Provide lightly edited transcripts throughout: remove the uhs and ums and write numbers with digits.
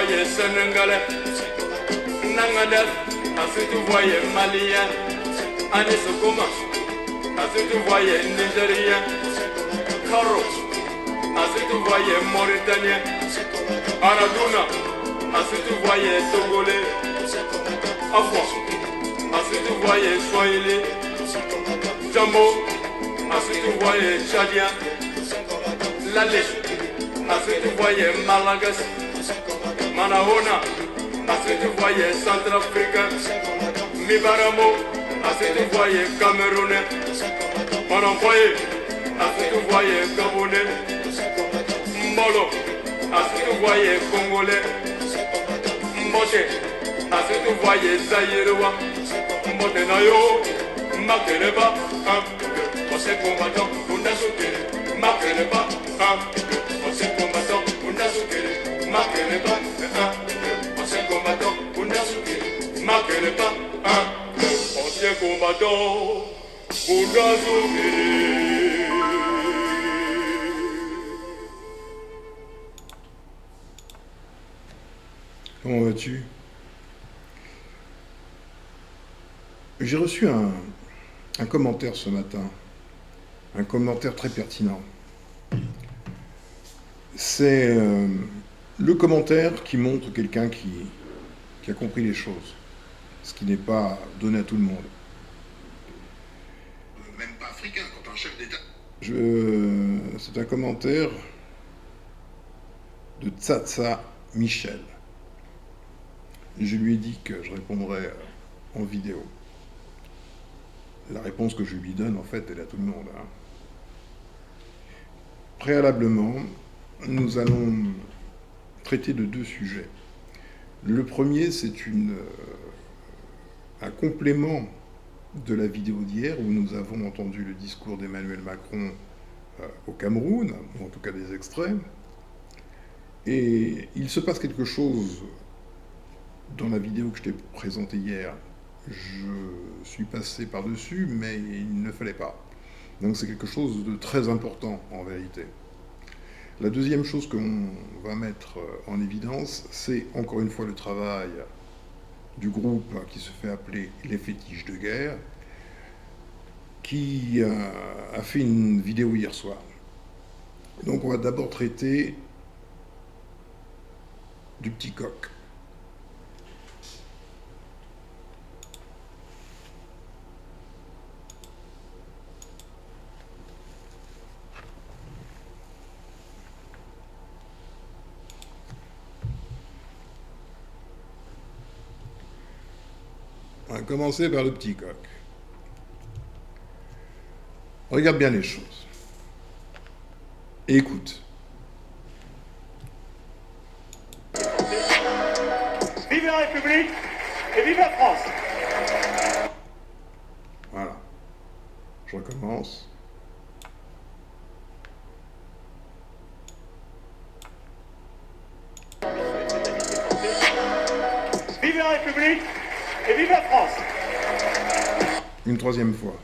voyais sénégalais, Nangadel, ensuite tu voyais malien, Anis Goma, ensuite tu voyais nigérien, Karo, ensuite tu voyais mauritanien, Araduna, ensuite tu voyais togolais, Afwa, ensuite tu voyais swahili, Jambo, ensuite tu voyais tchadien, Lalé, ensuite tu voyais malagas, Manahona, ensuite tu voyais centrafricain, Mibaramo, ensuite tu voyais camerounais, Manamboye, ensuite tu voyais gabonais, Mbolo, ensuite tu voyais congolais, Mbote, ensuite tu voyais zaïrois, Mbote Nayo, Makeleba, on s'est combattant, on a sauté, Makeleba, on s'est combattant, on a sauté, Makeleba, on s'est combattant, on a sauté, Makeleba, on s'est combattant, on a sauté. Comment vas-tu? J'ai reçu un commentaire ce matin, un commentaire très pertinent. C'est le commentaire qui montre quelqu'un qui a compris les choses, ce qui n'est pas donné à tout le monde. Même pas africain quand un chef d'État. C'est un commentaire de Tsatsa Michel. Je lui ai dit que je répondrais en vidéo. La réponse que je lui donne, en fait, elle est à tout le monde. Préalablement, nous allons traiter de deux sujets. Le premier, c'est un complément de la vidéo d'hier où nous avons entendu le discours d'Emmanuel Macron au Cameroun, ou en tout cas des extraits. Et il se passe quelque chose dans la vidéo que je t'ai présentée hier. Je suis passé par-dessus, mais il ne fallait pas. Donc c'est quelque chose de très important en vérité. La deuxième chose qu'on va mettre en évidence, c'est encore une fois le travail du groupe qui se fait appeler Les Fétiches de Guerre, qui a fait une vidéo hier soir. Donc on va d'abord traiter du petit coq. On va commencer par le petit coq. Regarde bien les choses. Et écoute. Vive la République et vive la France! Voilà. Je recommence. Vive la République et vive la France! Une troisième fois.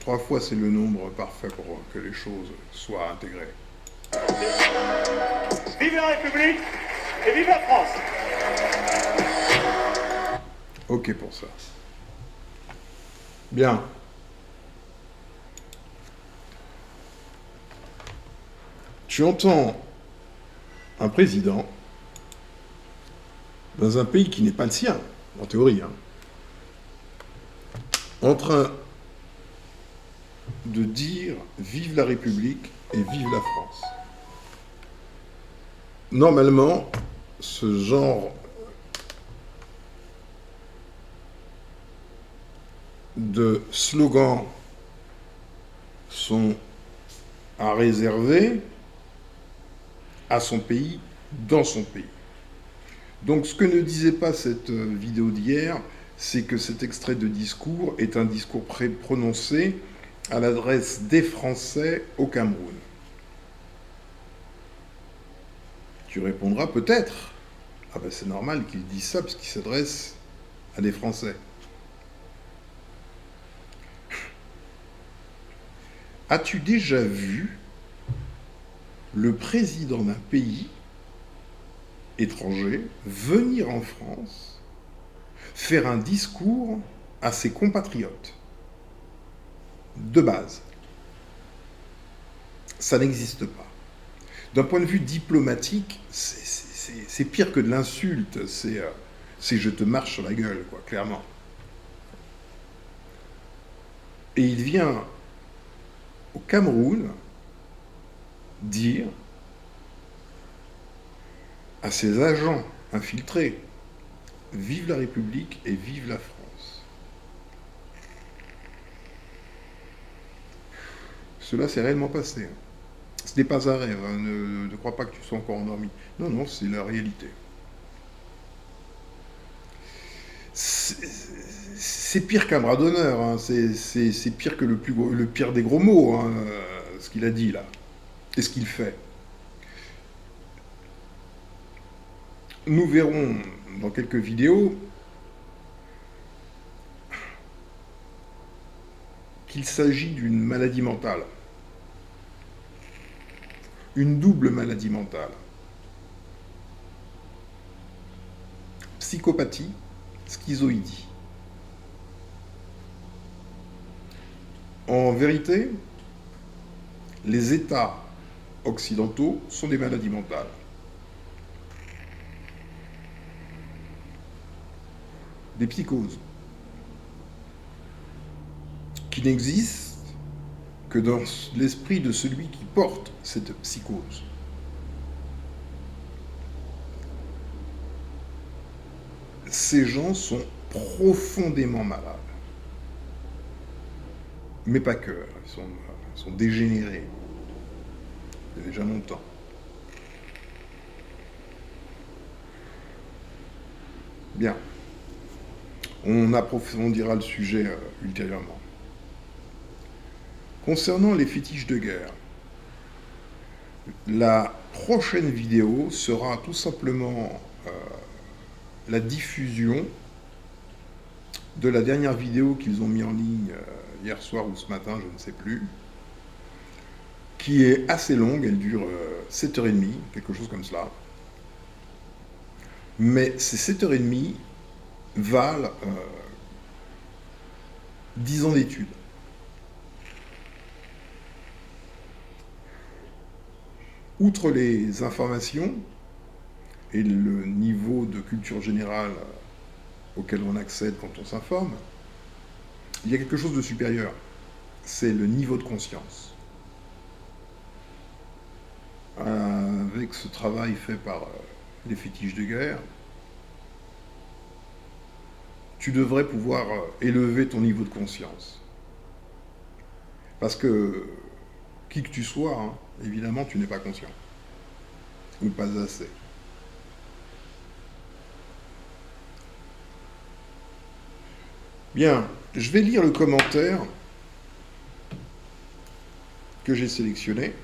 3 fois, c'est le nombre parfait pour que les choses soient intégrées. Vive la République et vive la France! Ok pour ça. Bien. Tu entends un président dans un pays qui n'est pas le sien, en théorie, en train de dire « Vive la République et vive la France ». Normalement, ce genre de slogans sont à réserver à son pays, dans son pays. Donc ce que ne disait pas cette vidéo d'hier, c'est que cet extrait de discours est un discours prononcé à l'adresse des Français au Cameroun. Tu répondras peut-être, ah ben c'est normal qu'il dise ça parce qu'il s'adresse à des Français. As-tu déjà vu le président d'un pays étranger venir en France faire un discours à ses compatriotes. De base. Ça n'existe pas. D'un point de vue diplomatique, c'est pire que de l'insulte. C'est je te marche sur la gueule, quoi, clairement. Et il vient au Cameroun dire à ses agents infiltrés, vive la République et vive la France. Cela s'est réellement passé. Ce n'est pas un rêve, hein. Ne crois pas que tu sois encore endormi. Non, non, c'est la réalité. C'est pire qu'un bras d'honneur, hein. C'est pire que le pire des gros mots, hein, ce qu'il a dit là, et ce qu'il fait. Nous verrons dans quelques vidéos qu'il s'agit d'une maladie mentale. Une double maladie mentale. Psychopathie, schizoïdie. En vérité, les États occidentaux sont des maladies mentales. Des psychoses qui n'existent que dans l'esprit de celui qui porte cette psychose. Ces gens sont profondément malades. Mais pas que, ils sont dégénérés. Il y a déjà longtemps. Bien. On approfondira le sujet ultérieurement. Concernant les fétiches de guerre, la prochaine vidéo sera tout simplement la diffusion de la dernière vidéo qu'ils ont mis en ligne hier soir ou ce matin, je ne sais plus, qui est assez longue, elle dure 7h30, quelque chose comme cela. Mais ces 7h30 valent 10 ans d'études. Outre les informations et le niveau de culture générale auquel on accède quand on s'informe, il y a quelque chose de supérieur. C'est le niveau de conscience. Avec ce travail fait par les fétiches de guerre, tu devrais pouvoir élever ton niveau de conscience. Parce que, qui que tu sois, hein, évidemment, tu n'es pas conscient. Ou pas assez. Bien, je vais lire le commentaire que j'ai sélectionné.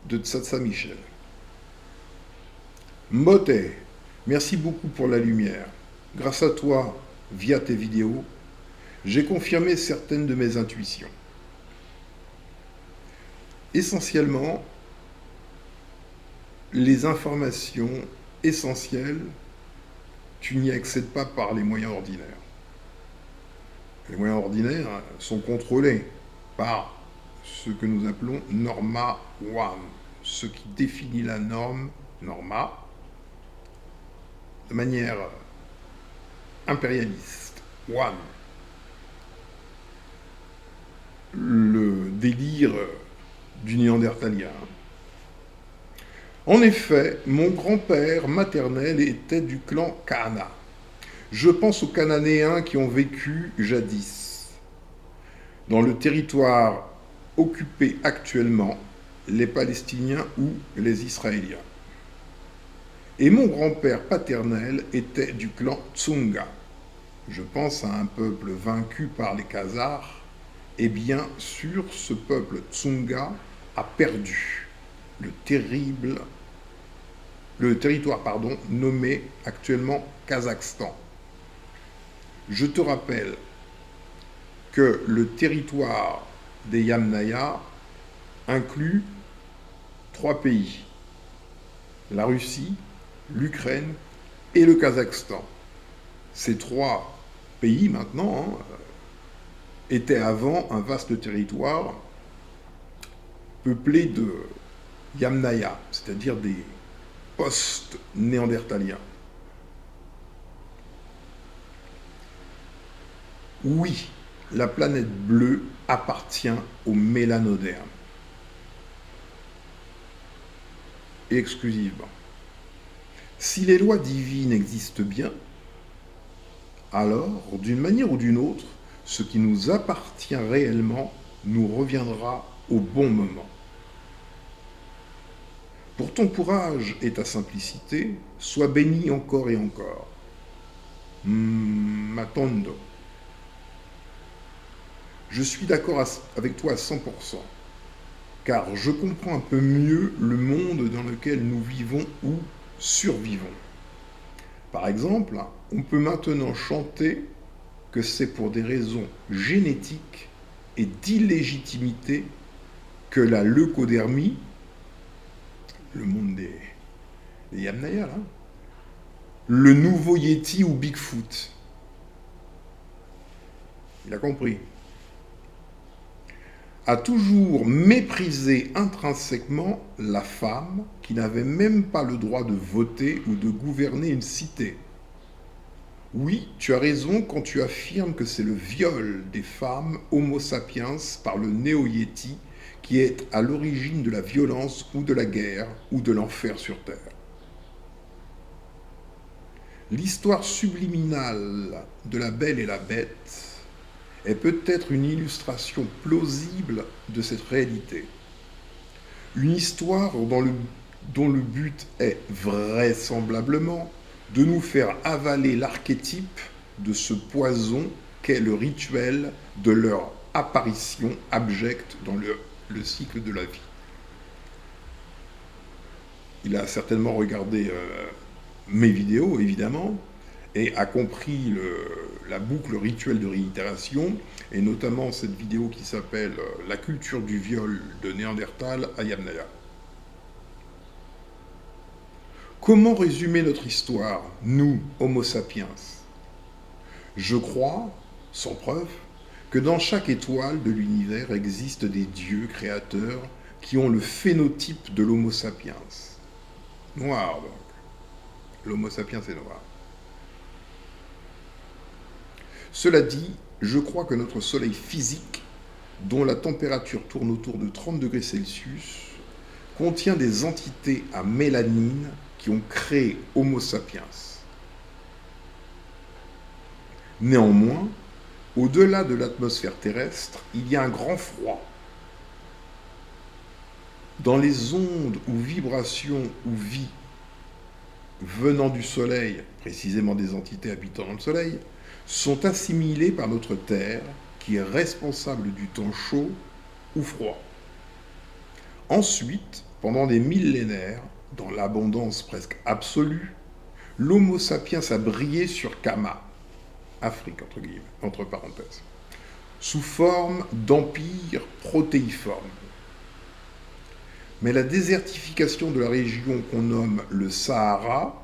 De Tsatsa Michel. Motet, merci beaucoup pour la lumière. Grâce à toi, via tes vidéos, j'ai confirmé certaines de mes intuitions. Essentiellement, les informations essentielles, tu n'y accèdes pas par les moyens ordinaires. Les moyens ordinaires sont contrôlés par ce que nous appelons norma one, ce qui définit la norme, norma, de manière impérialiste, one. Le délire du néandertalien. En effet, mon grand-père maternel était du clan Kana. Je pense aux Cananéens qui ont vécu jadis dans le territoire occupé actuellement, les Palestiniens ou les Israéliens. Et mon grand-père paternel était du clan Tsunga. Je pense à un peuple vaincu par les Khazars. Et bien sûr, ce peuple Tsunga a perdu le territoire nommé actuellement Kazakhstan. Je te rappelle que le territoire des Yamnaya inclut 3 pays, la Russie, l'Ukraine et le Kazakhstan. Ces 3 pays maintenant étaient avant un vaste territoire peuplé de Yamnaya, c'est-à-dire des post-néandertaliens. Oui, la planète bleue appartient aux mélanodermes. Exclusivement. Si les lois divines existent bien, alors, d'une manière ou d'une autre, ce qui nous appartient réellement nous reviendra au bon moment. Pour ton courage et ta simplicité, sois béni encore et encore. Matondo. Je suis d'accord avec toi à 100%, car je comprends un peu mieux le monde dans lequel nous vivons ou survivons. Par exemple, on peut maintenant chanter que c'est pour des raisons génétiques et d'illégitimité que la leucodermie, le monde des Yamnaya, là, le nouveau Yeti ou Bigfoot, il a compris, a toujours méprisé intrinsèquement la femme qui n'avait même pas le droit de voter ou de gouverner une cité. Oui, tu as raison quand tu affirmes que c'est le viol des femmes Homo sapiens par le néo-Yeti qui est à l'origine de la violence ou de la guerre ou de l'enfer sur Terre. L'histoire subliminale de la Belle et la Bête est peut-être une illustration plausible de cette réalité. Une histoire dont le but est vraisemblablement de nous faire avaler l'archétype de ce poison qu'est le rituel de leur apparition abjecte dans le cycle de la vie. Il a certainement regardé mes vidéos, évidemment, et a compris la boucle rituelle de réitération, et notamment cette vidéo qui s'appelle « La culture du viol de Néandertal à Yamnaya ». Comment résumer notre histoire, nous, Homo sapiens? Je crois, sans preuve, que dans chaque étoile de l'univers existent des dieux créateurs qui ont le phénotype de l'Homo sapiens. Noir, donc. L'Homo sapiens est noir. Cela dit, je crois que notre Soleil physique, dont la température tourne autour de 30 degrés Celsius, contient des entités à mélanine qui ont créé Homo sapiens. Néanmoins, au-delà de l'atmosphère terrestre, il y a un grand froid. Dans les ondes ou vibrations ou vie venant du Soleil, précisément des entités habitant dans le Soleil, sont assimilées par notre Terre, qui est responsable du temps chaud ou froid. Ensuite, pendant des millénaires, dans l'abondance presque absolue, l'Homo sapiens a brillé sur Kama, Afrique entre guillemets, entre parenthèses, sous forme d'empire protéiforme. Mais la désertification de la région qu'on nomme le Sahara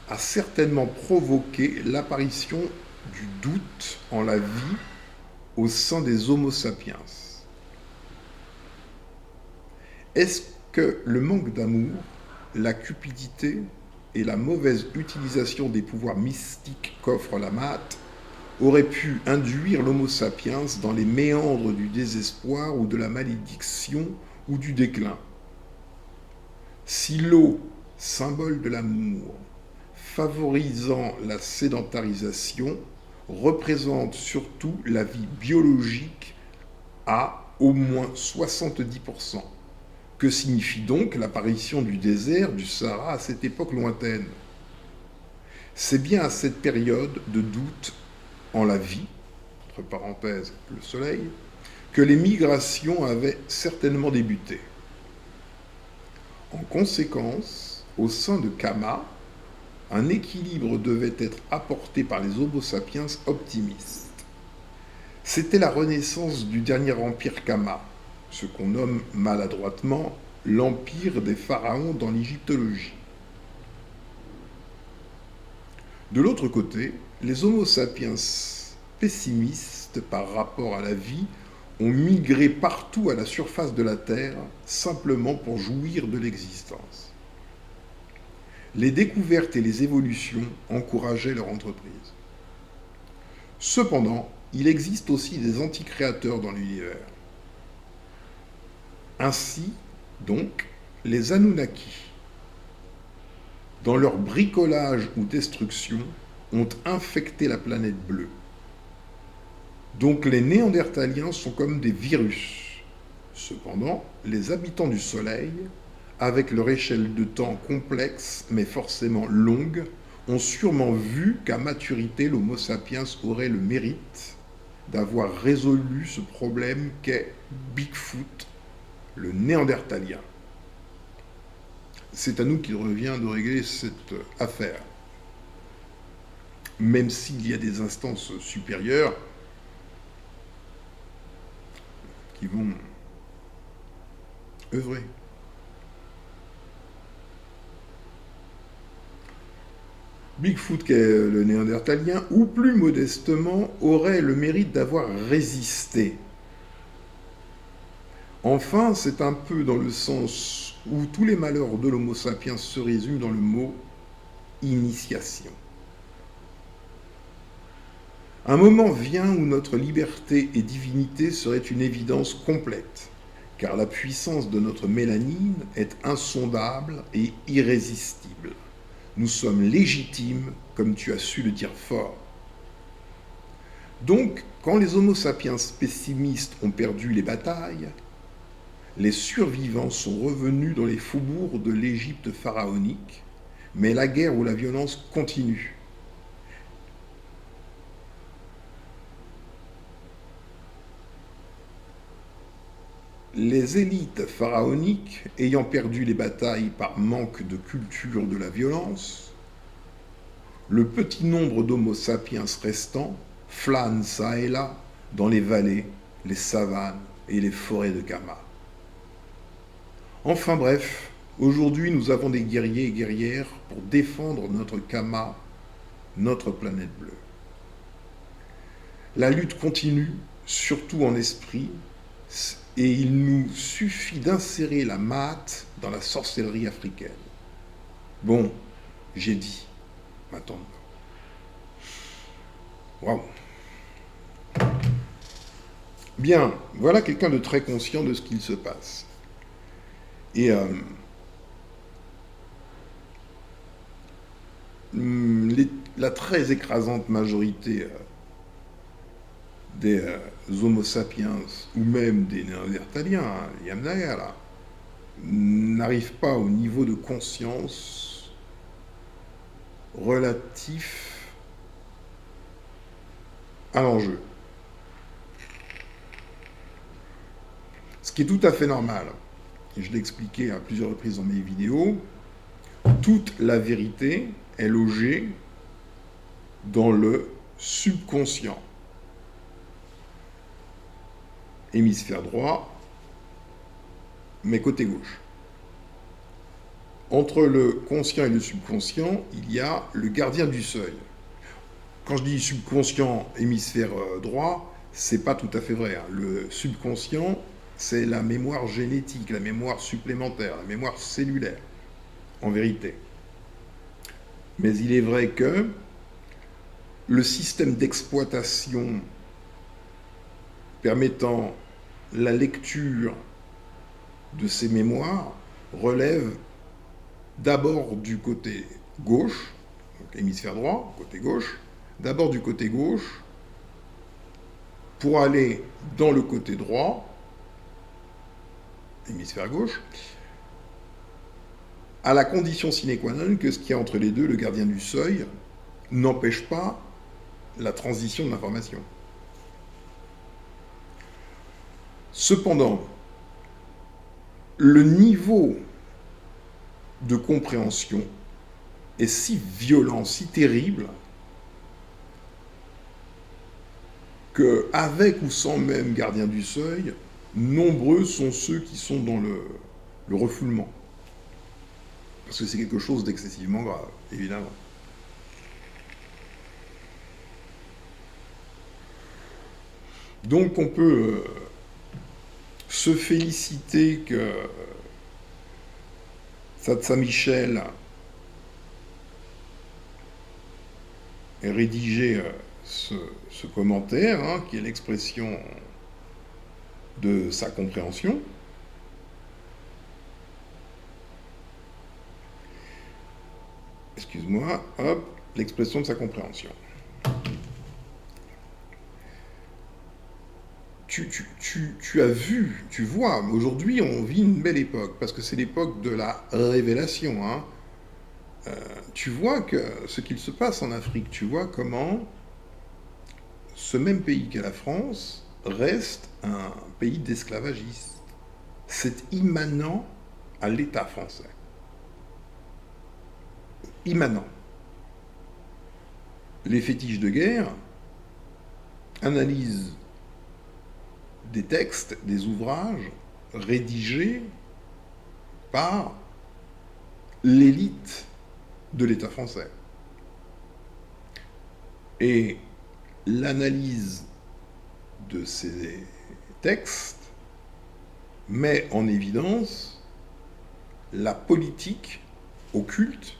a certainement provoqué l'apparition du doute en la vie au sein des Homo sapiens. Est-ce que le manque d'amour, la cupidité et la mauvaise utilisation des pouvoirs mystiques qu'offre la mate auraient pu induire l'Homo sapiens dans les méandres du désespoir ou de la malédiction ou du déclin? Si l'eau, symbole de l'amour, favorisant la sédentarisation, représente surtout la vie biologique à au moins 70%. Que signifie donc l'apparition du désert du Sahara à cette époque lointaine? C'est bien à cette période de doute en la vie, entre parenthèses le soleil, que les migrations avaient certainement débuté. En conséquence, au sein de Kama, un équilibre devait être apporté par les Homo sapiens optimistes. C'était la renaissance du dernier empire Kama, ce qu'on nomme maladroitement l'empire des pharaons dans l'égyptologie. De l'autre côté, les Homo sapiens pessimistes par rapport à la vie ont migré partout à la surface de la Terre simplement pour jouir de l'existence. Les découvertes et les évolutions encourageaient leur entreprise. Cependant, il existe aussi des anticréateurs dans l'univers. Ainsi, donc, les Anunnaki, dans leur bricolage ou destruction, ont infecté la planète bleue. Donc les Néandertaliens sont comme des virus. Cependant, les habitants du Soleil, avec leur échelle de temps complexe mais forcément longue, ont sûrement vu qu'à maturité, l'Homo sapiens aurait le mérite d'avoir résolu ce problème qu'est Bigfoot, le Néandertalien. C'est à nous qu'il revient de régler cette affaire. Même s'il y a des instances supérieures qui vont œuvrer. Bigfoot, qui est le Néandertalien, ou plus modestement, aurait le mérite d'avoir résisté. Enfin, c'est un peu dans le sens où tous les malheurs de l'Homo sapiens se résument dans le mot initiation. Un moment vient où notre liberté et divinité seraient une évidence complète, car la puissance de notre mélanine est insondable et irrésistible. Nous sommes légitimes, comme tu as su le dire fort. Donc, quand les Homo sapiens pessimistes ont perdu les batailles, les survivants sont revenus dans les faubourgs de l'Égypte pharaonique, mais la guerre ou la violence continue. Les élites pharaoniques, ayant perdu les batailles par manque de culture de la violence, le petit nombre d'Homo sapiens restants flâne çà et là dans les vallées, les savanes et les forêts de Kama. Enfin bref, aujourd'hui nous avons des guerriers et guerrières pour défendre notre Kama, notre planète bleue. La lutte continue, surtout en esprit, et il nous suffit d'insérer la Maat dans la sorcellerie africaine. Bon, j'ai dit, maintenant. Waouh. Bien, voilà quelqu'un de très conscient de ce qu'il se passe. Et la très écrasante majorité des Homo sapiens, ou même des Néandertaliens, les Yamnaya, là, n'arrivent pas au niveau de conscience relatif à l'enjeu. Ce qui est tout à fait normal. Et je l'ai expliqué à plusieurs reprises dans mes vidéos, toute la vérité est logée dans le subconscient. Hémisphère droit, mais côté gauche. Entre le conscient et le subconscient, il y a le gardien du seuil. Quand je dis subconscient, hémisphère droit, c'est pas tout à fait vrai. Le subconscient, c'est la mémoire génétique, la mémoire supplémentaire, la mémoire cellulaire, en vérité. Mais il est vrai que le système d'exploitation permettant la lecture de ces mémoires relève d'abord du côté gauche, donc hémisphère droit, côté gauche, d'abord du côté gauche, pour aller dans le côté droit, hémisphère gauche, à la condition sine qua non que ce qu'il y a entre les deux, le gardien du seuil, n'empêche pas la transition de l'information. Cependant, le niveau de compréhension est si violent, si terrible, que, avec ou sans même gardien du seuil, nombreux sont ceux qui sont dans le refoulement. Parce que c'est quelque chose d'excessivement grave, évidemment. Donc on peut se féliciter que Saint-Michel ait rédigé ce commentaire, hein, qui est l'expression de sa compréhension. Excuse-moi, hop, l'expression de sa compréhension. Tu as vu, tu vois, aujourd'hui on vit une belle époque, parce que c'est l'époque de la révélation. Hein. Tu vois que ce qu'il se passe en Afrique, tu vois comment ce même pays qu'est la France reste un pays d'esclavagistes. C'est immanent à l'État français. Immanent. Les fétiches de guerre analysent des textes, des ouvrages rédigés par l'élite de l'État français. Et l'analyse de ces textes met en évidence la politique occulte,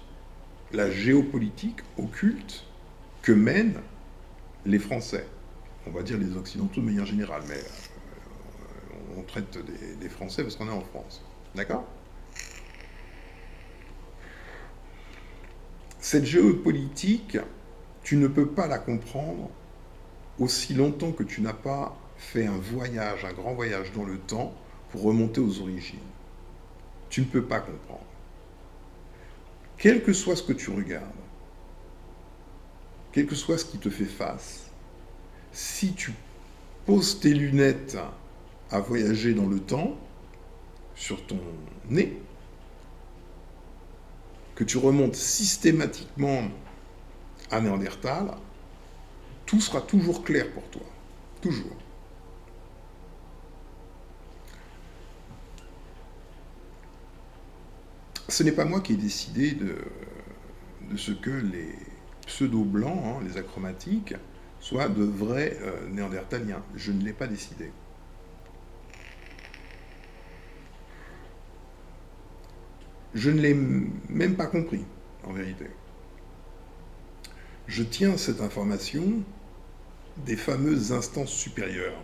la géopolitique occulte que mènent les Français. On va dire les Occidentaux de manière générale, mais on traite des Français parce qu'on est en France. D'accord ? Cette géopolitique, tu ne peux pas la comprendre aussi longtemps que tu n'as pas fait un voyage, un grand voyage dans le temps pour remonter aux origines. Tu ne peux pas comprendre. Quel que soit ce que tu regardes, quel que soit ce qui te fait face, si tu poses tes lunettes à voyager dans le temps, sur ton nez, que tu remontes systématiquement à Néandertal, tout sera toujours clair pour toi. Toujours. Ce n'est pas moi qui ai décidé de ce que les pseudo-blancs, hein, les achromatiques, soient de vrais néandertaliens. Je ne l'ai pas décidé. Je ne l'ai même pas compris, en vérité. Je tiens cette information des fameuses instances supérieures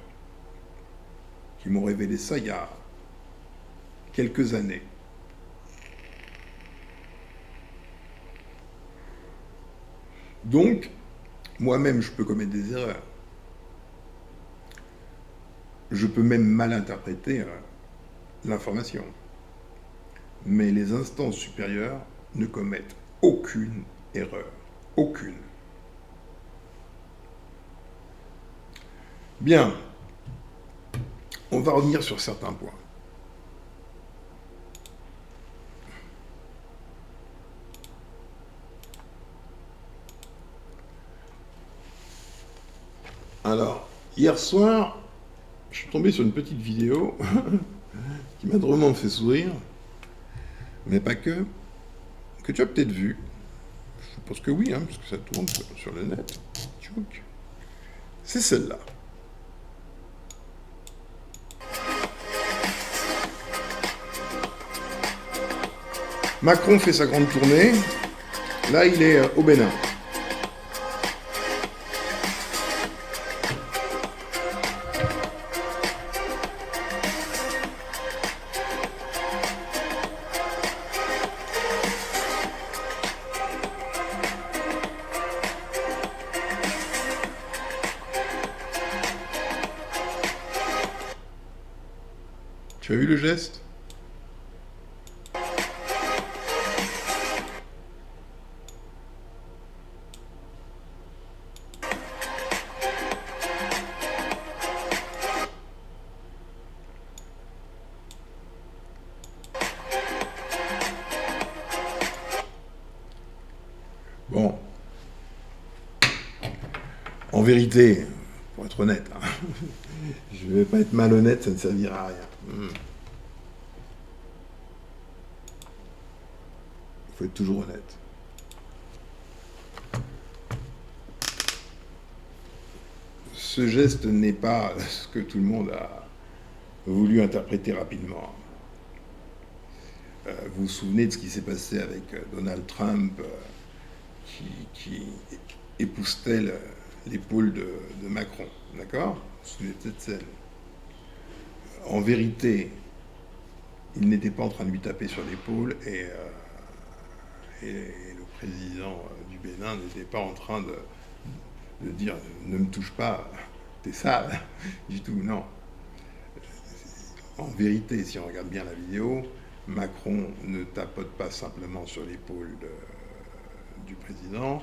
qui m'ont révélé ça il y a quelques années. Donc, moi-même, je peux commettre des erreurs. Je peux même mal interpréter l'information. Mais les instances supérieures ne commettent aucune erreur. Aucune. Bien. On va revenir sur certains points. Alors, hier soir, je suis tombé sur une petite vidéo qui m'a drôlement fait sourire, mais pas que tu as peut-être vu. Je pense que oui, hein, parce que ça tourne sur le net. C'est celle-là. Macron fait sa grande tournée. Là, il est au Bénin. Tu as vu le geste ? Bon. En vérité, pour être honnête. Hein. Je ne vais pas être malhonnête, ça ne servira à rien. Il faut être toujours honnête. Ce geste n'est pas ce que tout le monde a voulu interpréter rapidement. Vous vous souvenez de ce qui s'est passé avec Donald Trump qui époussetait l'épaule de Macron, d'accord? Vous vous souvenez de cette scène? En vérité, il n'était pas en train de lui taper sur l'épaule et le président du Bénin n'était pas en train de dire « ne me touche pas, t'es sale » du tout, non. En vérité, si on regarde bien la vidéo, Macron ne tapote pas simplement sur l'épaule du président,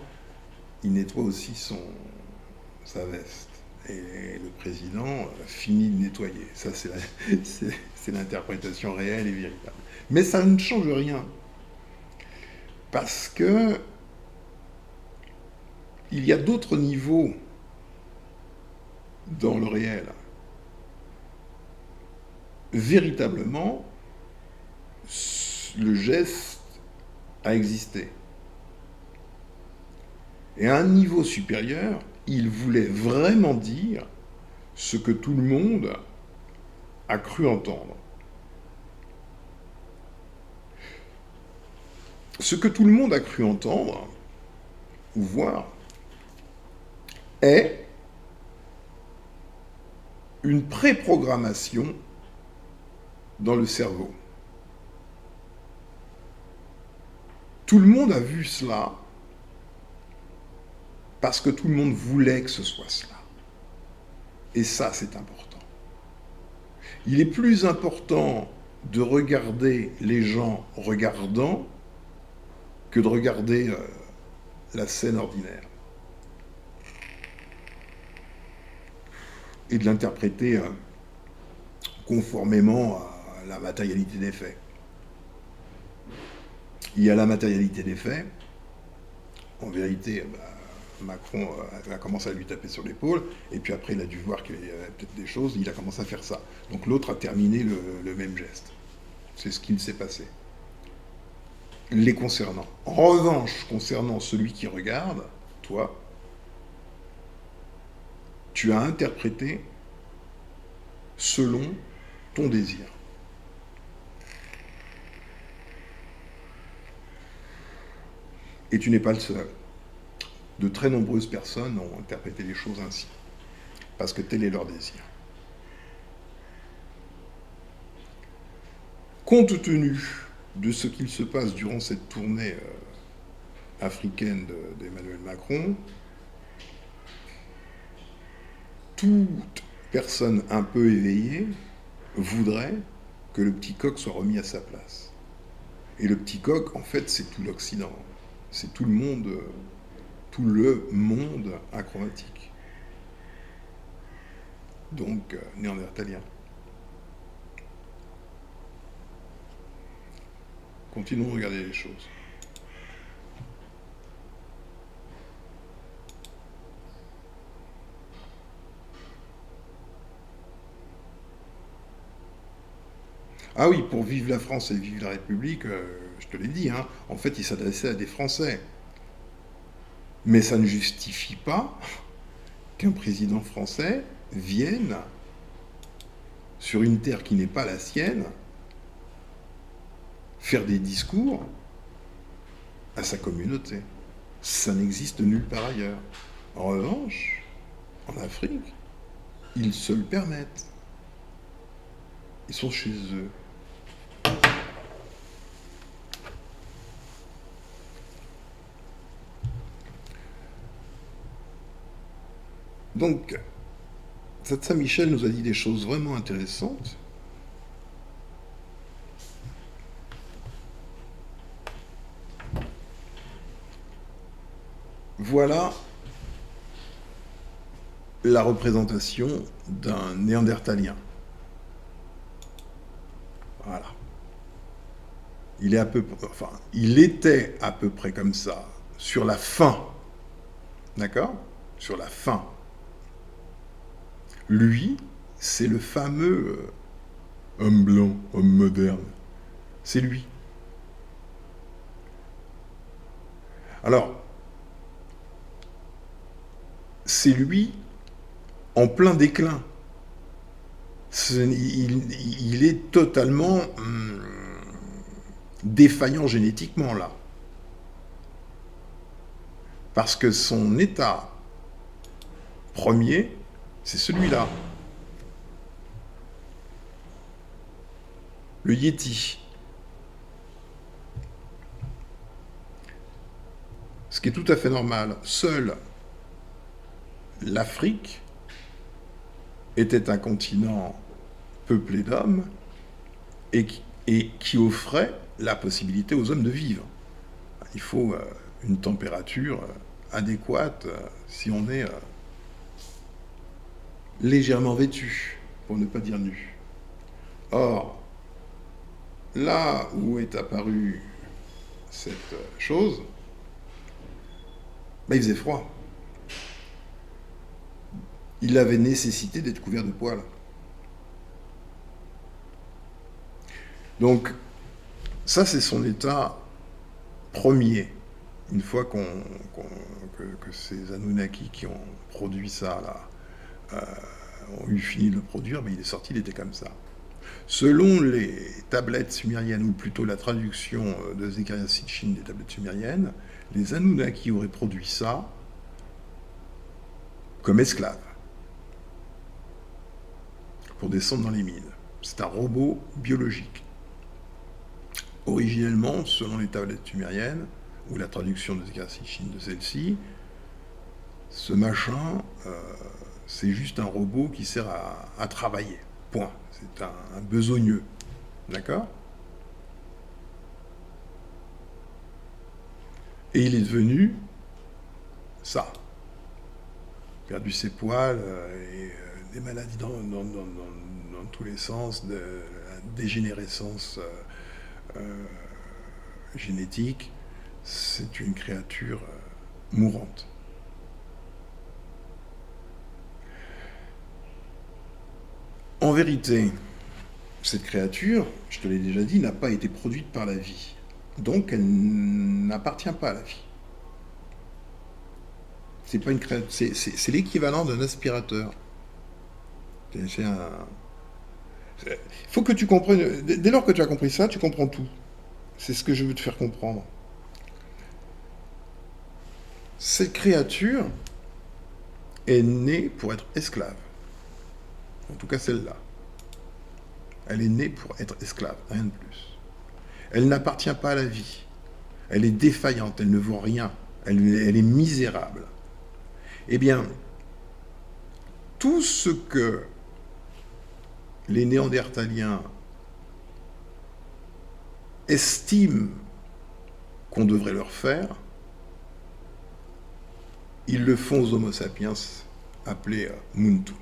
il nettoie aussi sa veste. Et le président finit de nettoyer. Ça, c'est l'interprétation réelle et véritable. Mais ça ne change rien. Parce que il y a d'autres niveaux dans le réel. Véritablement, le geste a existé. Et à un niveau supérieur, il voulait vraiment dire ce que tout le monde a cru entendre. Ce que tout le monde a cru entendre, ou voir, est une préprogrammation dans le cerveau. Tout le monde a vu cela parce que tout le monde voulait que ce soit cela. Et ça, c'est important. Il est plus important de regarder les gens regardant que de regarder la scène ordinaire. Et de l'interpréter conformément à la matérialité des faits. Il y a la matérialité des faits. En vérité, Macron a commencé à lui taper sur l'épaule, et puis après il a dû voir qu'il y avait peut-être des choses, il a commencé à faire ça. Donc l'autre a terminé le même geste. C'est ce qu'il s'est passé. Les concernant. En revanche, concernant celui qui regarde, toi, tu as interprété selon ton désir. Et tu n'es pas le seul. De très nombreuses personnes ont interprété les choses ainsi, parce que tel est leur désir. Compte tenu de ce qu'il se passe durant cette tournée africaine d'Emmanuel Macron, toute personne un peu éveillée voudrait que le petit coq soit remis à sa place. Et le petit coq, en fait, c'est tout l'Occident. C'est tout le monde achromatique. Donc, néandertalien. Continuons de regarder les choses. Ah oui, pour vivre la France et vivre la République, je te l'ai dit, hein, en fait, il s'adressait à des Français. Mais ça ne justifie pas qu'un président français vienne sur une terre qui n'est pas la sienne faire des discours à sa communauté. Ça n'existe nulle part ailleurs. En revanche, en Afrique, ils se le permettent. Ils sont chez eux. Donc, Satsa Michel nous a dit des choses vraiment intéressantes. Voilà la représentation d'un néandertalien. Voilà. Il était à peu près comme ça, sur la fin. D'accord ? Sur la fin Lui, c'est le fameux homme blanc, homme moderne. C'est lui. Alors, c'est lui en plein déclin. Il est totalement défaillant génétiquement, là. Parce que son état premier, c'est celui-là. Le Yéti. Ce qui est tout à fait normal. Seule l'Afrique était un continent peuplé d'hommes et qui offrait la possibilité aux hommes de vivre. Il faut une température adéquate si on est légèrement vêtu, pour ne pas dire nu. Or, là où est apparue cette chose, il faisait froid. Il avait nécessité d'être couvert de poils. Donc, ça, c'est son état premier. Une fois que ces Anunnaki qui ont produit ça, là, ont eu fini de le produire, il est sorti, il était comme ça. Selon les tablettes sumériennes, ou plutôt la traduction de Zecharia Sitchin des tablettes sumériennes, les Anunnaki auraient produit ça comme esclaves pour descendre dans les mines. C'est un robot biologique. Originellement, selon les tablettes sumériennes, ou la traduction de Zecharia Sitchin de celle-ci, ce machin, c'est juste un robot qui sert à travailler. Point. C'est un besogneux. D'accord ? Et il est devenu ça. Perdu ses poils et des maladies dans tous les sens, de la dégénérescence génétique. C'est une créature mourante. En vérité, cette créature, je te l'ai déjà dit, n'a pas été produite par la vie. Donc, elle n'appartient pas à la vie. C'est pas une créature, c'est l'équivalent d'un aspirateur. Il faut que tu comprennes. Dès lors que tu as compris ça, tu comprends tout. C'est ce que je veux te faire comprendre. Cette créature est née pour être esclave. En tout cas, celle-là. Elle est née pour être esclave, rien de plus. Elle n'appartient pas à la vie. Elle est défaillante, elle ne vaut rien. Elle est misérable. Eh bien, tout ce que les Néandertaliens estiment qu'on devrait leur faire, ils le font aux Homo sapiens appelés Muntu.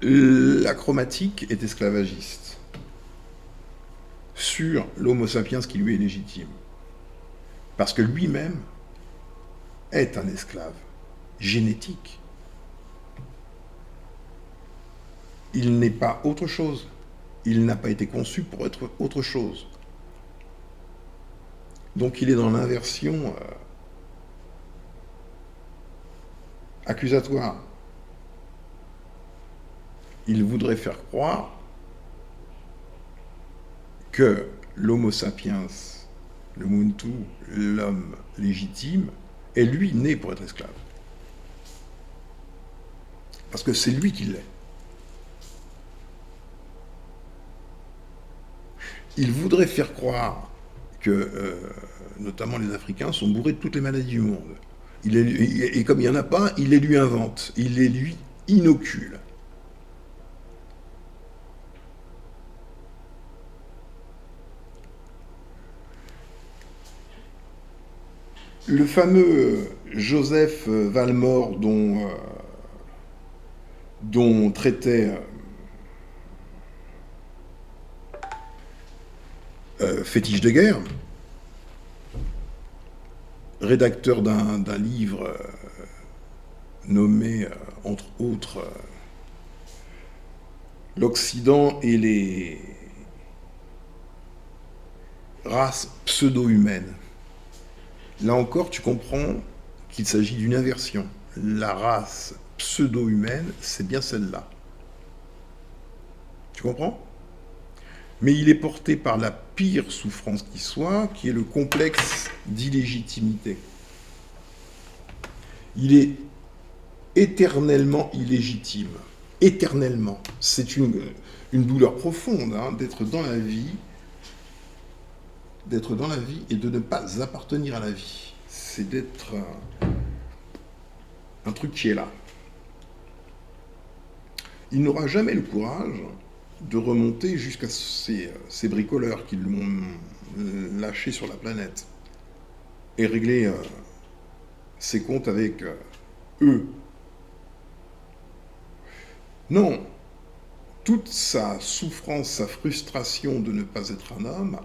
La chromatique est esclavagiste sur l'Homo sapiens qui lui est légitime. Parce que lui-même est un esclave génétique. Il n'est pas autre chose. Il n'a pas été conçu pour être autre chose. Donc il est dans l'inversion accusatoire. Il voudrait faire croire que l'Homo sapiens, le Muntu, l'homme légitime, est lui né pour être esclave. Parce que c'est lui qui l'est. Il voudrait faire croire que, notamment les Africains, sont bourrés de toutes les maladies du monde. Et comme il n'y en a pas, il les lui invente, il les lui inocule. Le fameux Joseph Valmore, dont dont traitait Fétiche de guerre, rédacteur d'un livre nommé, entre autres, L'Occident et les races pseudo-humaines. Là encore, tu comprends qu'il s'agit d'une inversion. La race pseudo-humaine, c'est bien celle-là. Tu comprends? Mais il est porté par la pire souffrance qui soit, qui est le complexe d'illégitimité. Il est éternellement illégitime. Éternellement. C'est une douleur profonde hein, d'être dans la vie et de ne pas appartenir à la vie. C'est d'être un truc qui est là. Il n'aura jamais le courage de remonter jusqu'à ces bricoleurs qui l'ont lâché sur la planète et régler ses comptes avec eux. Non, toute sa souffrance, sa frustration de ne pas être un homme,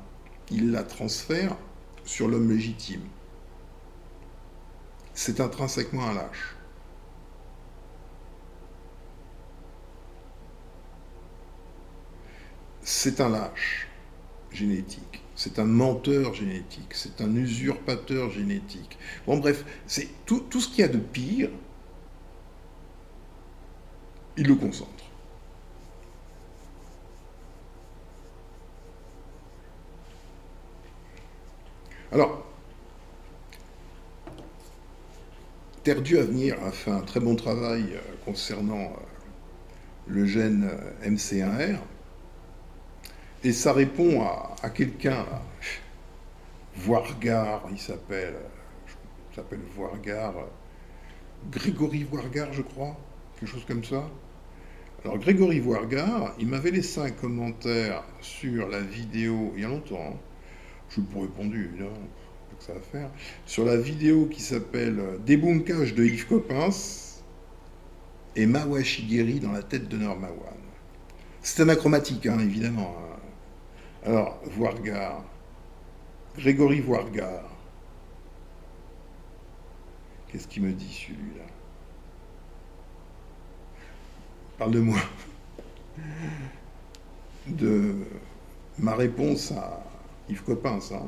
il la transfère sur l'homme légitime. C'est intrinsèquement un lâche. C'est un lâche génétique, c'est un menteur génétique, c'est un usurpateur génétique. Bon bref, c'est tout ce qu'il y a de pire, il le concentre. Alors, Terre Dieu Avenir a fait un très bon travail concernant le gène MC1R, et ça répond à quelqu'un, Voirgard, il s'appelle Voirgard, Grégory Voirgard, je crois, quelque chose comme ça. Alors Grégory Voirgard, il m'avait laissé un commentaire sur la vidéo, il y a longtemps, hein. Je n'ai pas répondu, évidemment, pas que ça à faire, sur la vidéo qui s'appelle Débunkage de Yves Coppens et Mawa Shigeru dans la tête de Norma Wan. C'est anachromatique, hein, évidemment. Alors, Voirgard, Grégory Voirgard, qu'est-ce qu'il me dit celui-là? Parle de moi. De ma réponse à Yves Coppens. Hein.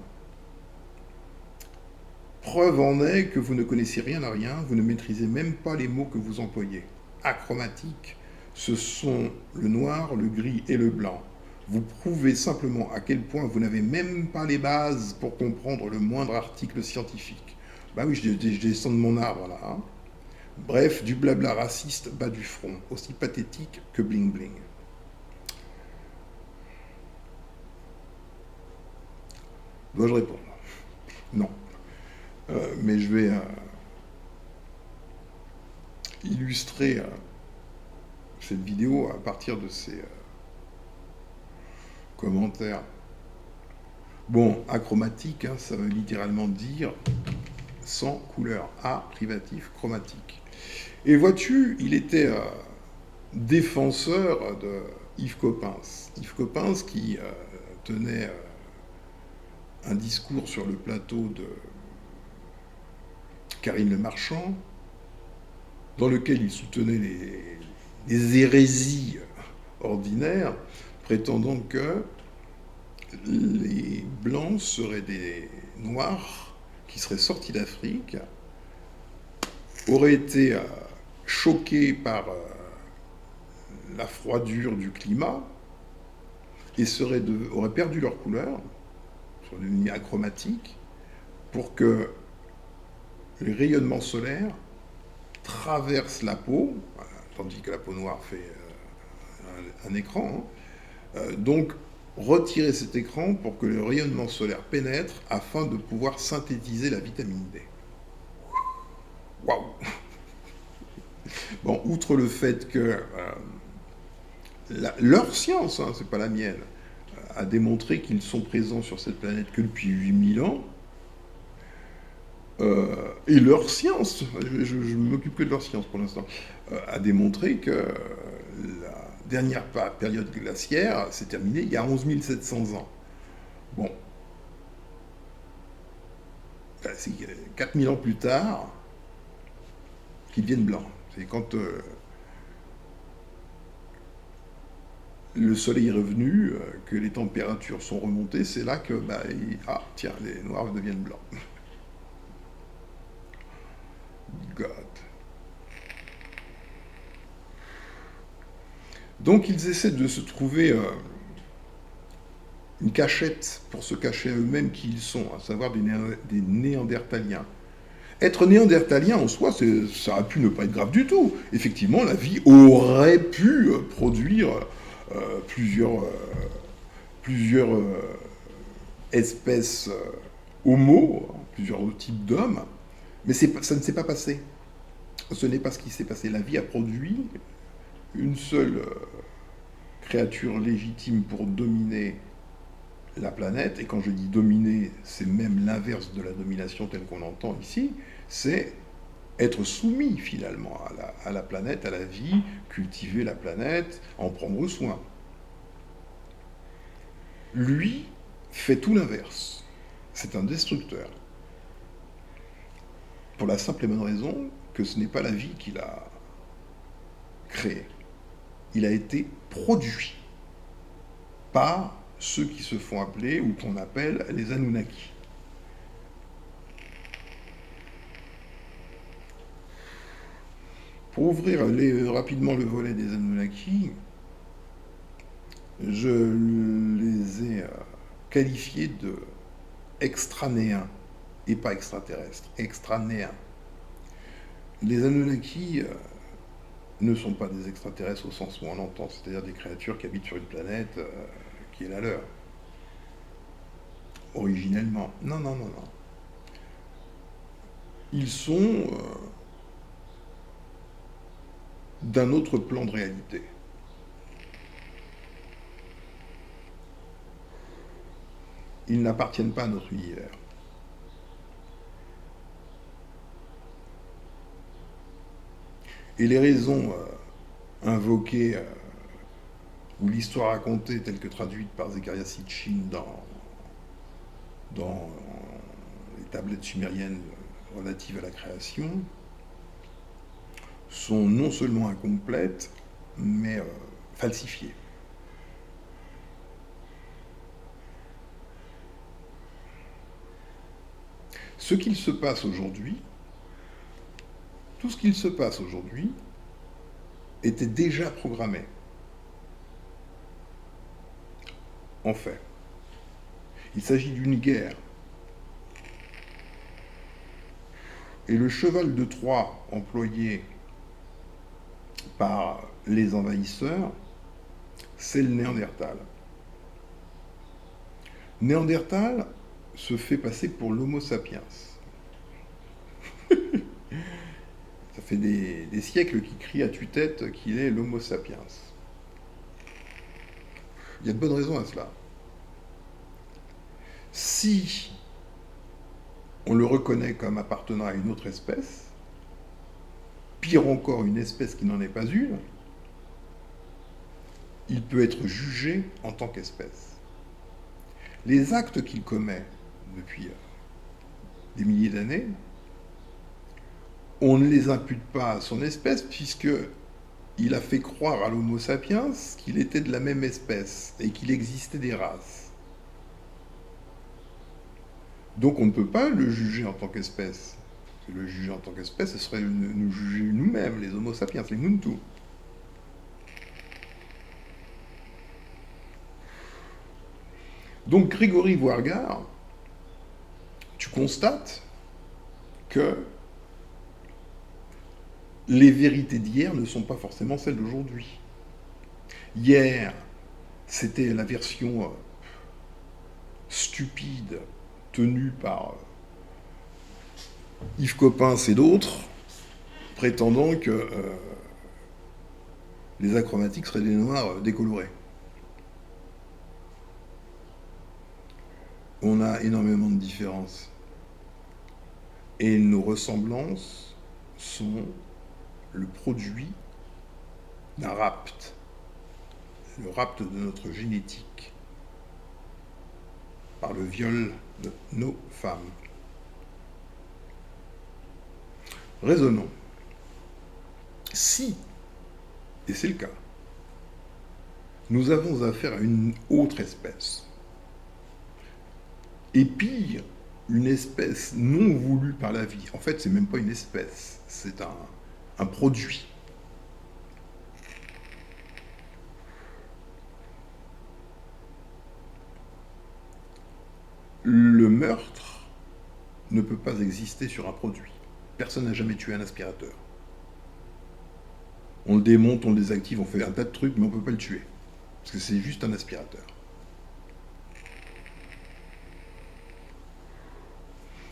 Preuve en est que vous ne connaissez rien à rien, vous ne maîtrisez même pas les mots que vous employez. Achromatique, ce sont le noir, le gris et le blanc. Vous prouvez simplement à quel point vous n'avez même pas les bases pour comprendre le moindre article scientifique. Bah oui, je descends de mon arbre là. Hein. Bref, du blabla raciste bas du front, aussi pathétique que bling bling. Dois-je répondre? Non. Mais je vais illustrer cette vidéo à partir de ces commentaires. Bon, achromatique, hein, ça veut littéralement dire sans couleur. A, privatif, chromatique. Et vois-tu, il était défenseur de Yves Coppens. Yves Coppens qui tenait un discours sur le plateau de Karine Le Marchand, dans lequel il soutenait les hérésies ordinaires, prétendant que les Blancs seraient des Noirs qui seraient sortis d'Afrique, auraient été choqués par la froidure du climat et auraient perdu leur couleur, sur une ligne achromatique, pour que les rayonnements solaires traversent la peau, tandis que la peau noire fait un écran. Hein. Donc, retirer cet écran pour que le rayonnement solaire pénètre afin de pouvoir synthétiser la vitamine D. Waouh! Bon, outre le fait que leur science, hein, c'est pas la mienne, a démontré qu'ils sont présents sur cette planète que depuis 8000 ans, et leur science, je m'occupe que de leur science pour l'instant, a démontré que la dernière période glaciaire s'est terminée il y a 11 700 ans. Bon, ben, c'est 4000 ans plus tard qu'ils deviennent blancs. C'est quand le soleil est revenu, que les températures sont remontées, c'est là que, bah, ah, tiens, les noirs deviennent blancs. God. Donc ils essaient de se trouver une cachette pour se cacher à eux-mêmes qui ils sont, à savoir des néandertaliens. Être néandertalien en soi, ça a pu ne pas être grave du tout. Effectivement, la vie aurait pu produire plusieurs espèces homo, plusieurs types d'hommes, mais ça ne s'est pas passé. Ce n'est pas ce qui s'est passé. La vie a produit une seule créature légitime pour dominer la planète, et quand je dis dominer, c'est même l'inverse de la domination telle qu'on l'entend ici, c'est être soumis finalement à la planète, à la vie, cultiver la planète, en prendre soin. Lui fait tout l'inverse. C'est un destructeur. Pour la simple et bonne raison que ce n'est pas la vie qu'il a créée. Il a été produit par ceux qui se font appeler, ou qu'on appelle, les Anunnaki. Pour ouvrir rapidement le volet des Anunnaki, je les ai qualifiés de extranéens, et pas extraterrestres, extranéens. Les Anunnaki ne sont pas des extraterrestres au sens où on l'entend, c'est-à-dire des créatures qui habitent sur une planète qui est la leur. Originellement. Non, non, non, non. Ils sont d'un autre plan de réalité. Ils n'appartiennent pas à notre univers. Et les raisons invoquées ou l'histoire racontée telle que traduite par Zecharia Sitchin dans les tablettes sumériennes relatives à la création sont non seulement incomplètes, mais falsifiées. Ce qu'il se passe aujourd'hui, tout ce qu'il se passe aujourd'hui était déjà programmé. En fait, il s'agit d'une guerre. Et le cheval de Troie employé par les envahisseurs, c'est le Néandertal. Néandertal se fait passer pour l'Homo sapiens. Ça fait des siècles qu'il crie à tue-tête qu'il est l'Homo sapiens. Il y a de bonnes raisons à cela. Si on le reconnaît comme appartenant à une autre espèce, pire encore une espèce qui n'en est pas une, il peut être jugé en tant qu'espèce. Les actes qu'il commet depuis des milliers d'années, on ne les impute pas à son espèce puisqu'il a fait croire à l'Homo sapiens qu'il était de la même espèce et qu'il existait des races. Donc on ne peut pas le juger en tant qu'espèce. Le juger en tant qu'espèce, ce serait nous juger nous-mêmes, les Homo sapiens, les Muntu. Donc Grégory Voirgard, tu constates que les vérités d'hier ne sont pas forcément celles d'aujourd'hui. Hier, c'était la version stupide tenue par Yves Coppens et d'autres, prétendant que les achromatiques seraient des noirs décolorés. On a énormément de différences. Et nos ressemblances sont le produit d'un rapt, le rapt de notre génétique par le viol de nos femmes. Raisonnons. Si, et c'est le cas, nous avons affaire à une autre espèce, et pire, une espèce non voulue par la vie. En fait, c'est même pas une espèce, c'est un produit. Le meurtre ne peut pas exister sur un produit. Personne n'a jamais tué un aspirateur. On le démonte, on le désactive, on fait un tas de trucs, mais on ne peut pas le tuer. Parce que c'est juste un aspirateur.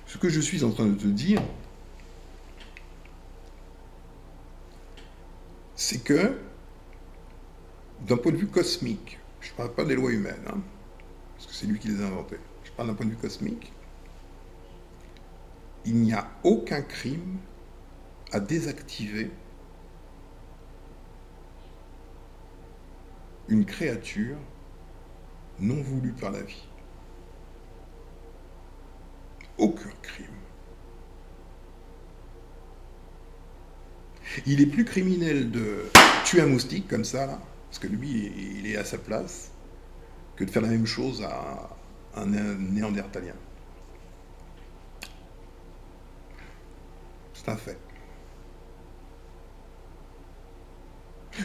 Ce que je suis en train de te dire, c'est que, d'un point de vue cosmique, je ne parle pas des lois humaines, hein, parce que c'est lui qui les a inventées, je parle d'un point de vue cosmique, il n'y a aucun crime à désactiver une créature non voulue par la vie. Aucun crime. Il est plus criminel de tuer un moustique comme ça, là, parce que lui, il est à sa place, que de faire la même chose à un néandertalien. C'est un fait.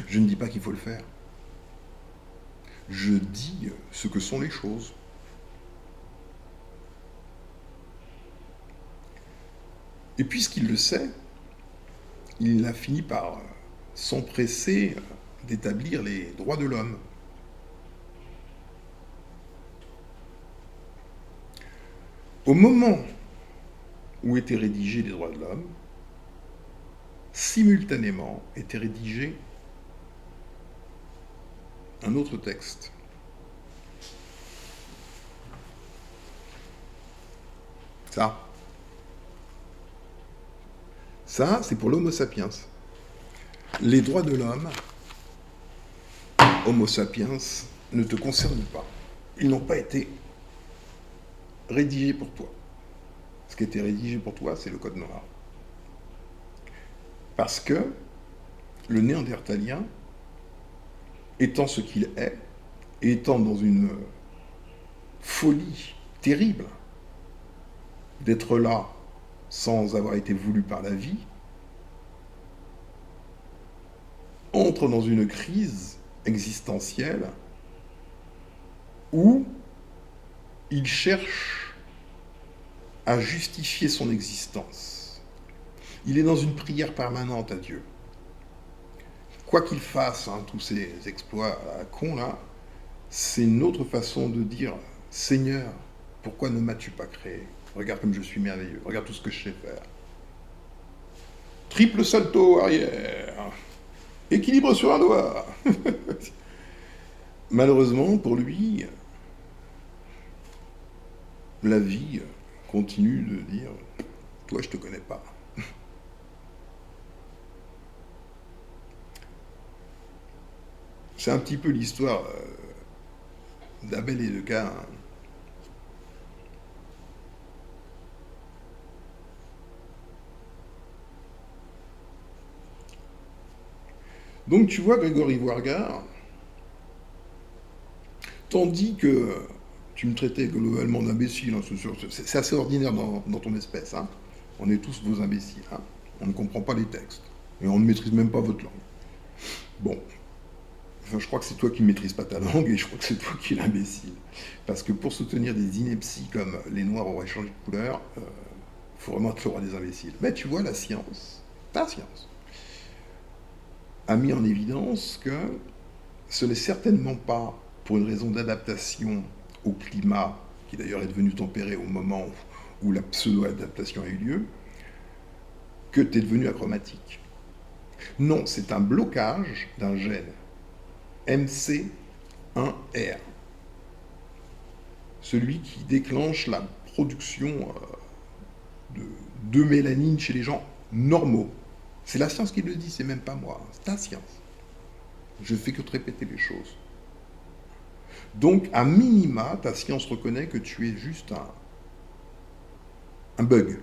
Je ne dis pas qu'il faut le faire. Je dis ce que sont les choses. Et puisqu'il le sait, il a fini par s'empresser d'établir les droits de l'homme. Au moment où étaient rédigés les droits de l'homme, simultanément était rédigé un autre texte. Ça, c'est pour l'Homo sapiens. Les droits de l'homme, Homo sapiens, ne te concernent pas. Ils n'ont pas été rédigés pour toi. Ce qui a été rédigé pour toi, c'est le code noir. Parce que le néandertalien, étant ce qu'il est, et étant dans une folie terrible d'être là sans avoir été voulu par la vie, entre dans une crise existentielle où il cherche à justifier son existence. Il est dans une prière permanente à Dieu. Quoi qu'il fasse, hein, tous ces exploits à la con là, c'est une autre façon de dire « Seigneur, pourquoi ne m'as-tu pas créé ? Regarde comme je suis merveilleux, regarde tout ce que je sais faire. » Triple salto arrière, équilibre sur un doigt. Malheureusement, pour lui, la vie continue de dire « Toi, je te connais pas. » C'est un petit peu l'histoire d'Abel et de Caïn. Donc tu vois, Grégory Voirgard, tandis que tu me traitais globalement d'imbécile, hein, c'est assez ordinaire dans ton espèce, hein. On est tous vos imbéciles, hein. On ne comprend pas les textes, et on ne maîtrise même pas votre langue. Bon. Enfin, je crois que c'est toi qui ne maîtrises pas ta langue, et je crois que c'est toi qui es l'imbécile. Parce que pour soutenir des inepties comme les Noirs auraient changé de couleur, il faut vraiment être le roi des imbéciles. Mais tu vois, la science, ta science, a mis en évidence que ce n'est certainement pas pour une raison d'adaptation au climat, qui d'ailleurs est devenu tempéré au moment où la pseudo-adaptation a eu lieu, que tu es devenu achromatique. Non, c'est un blocage d'un gène. MC1R, celui qui déclenche la production de mélanine chez les gens normaux. C'est la science qui le dit, c'est même pas moi, c'est ta science. Je fais que te répéter les choses. Donc, à minima, ta science reconnaît que tu es juste un bug.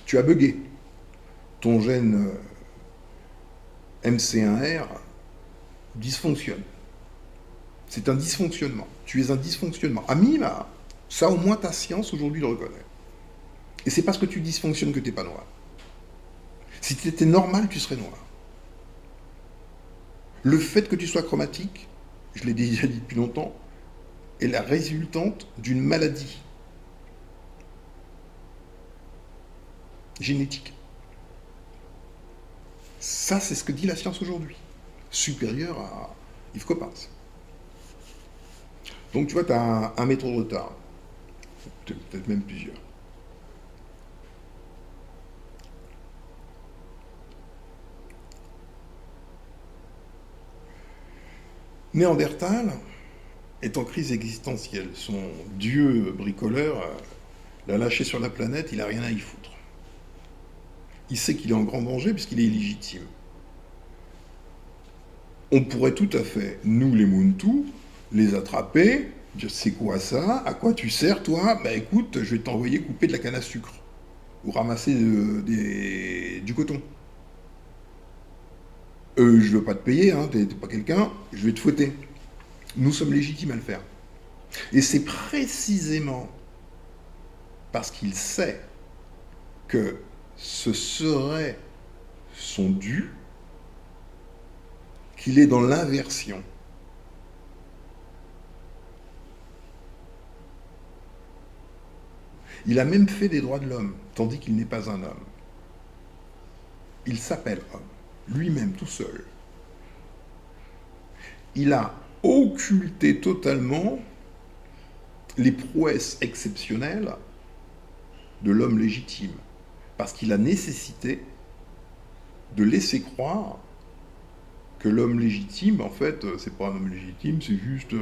Tu as bugué. Ton gène MC1R dysfonctionne. C'est un dysfonctionnement. Tu es un dysfonctionnement. À minima, ça au moins ta science aujourd'hui le reconnaît. Et c'est parce que tu dysfonctionnes que tu n'es pas noir. Si tu étais normal, tu serais noir. Le fait que tu sois chromatique, je l'ai déjà dit depuis longtemps, est la résultante d'une maladie génétique. Ça, c'est ce que dit la science aujourd'hui, supérieure à Yves Coppens. Donc tu vois, tu as un métro de retard, peut-être même plusieurs. Néandertal est en crise existentielle. Son dieu bricoleur l'a lâché sur la planète, il n'a rien à y foutre. Il sait qu'il est en grand danger puisqu'il est illégitime. On pourrait tout à fait, nous les Muntu, les attraper, dire c'est quoi ça, à quoi tu sers toi, bah écoute, je vais t'envoyer couper de la canne à sucre ou ramasser du coton. Je veux pas te payer, hein, t'es pas quelqu'un, je vais te fouetter. Nous sommes légitimes à le faire. Et c'est précisément parce qu'il sait que ce serait son dû qu'il est dans l'inversion. Il a même fait des droits de l'homme, tandis qu'il n'est pas un homme. Il s'appelle homme. Lui-même tout seul. Il a occulté totalement les prouesses exceptionnelles de l'homme légitime, parce qu'il a nécessité de laisser croire que l'homme légitime, en fait, c'est pas un homme légitime, c'est juste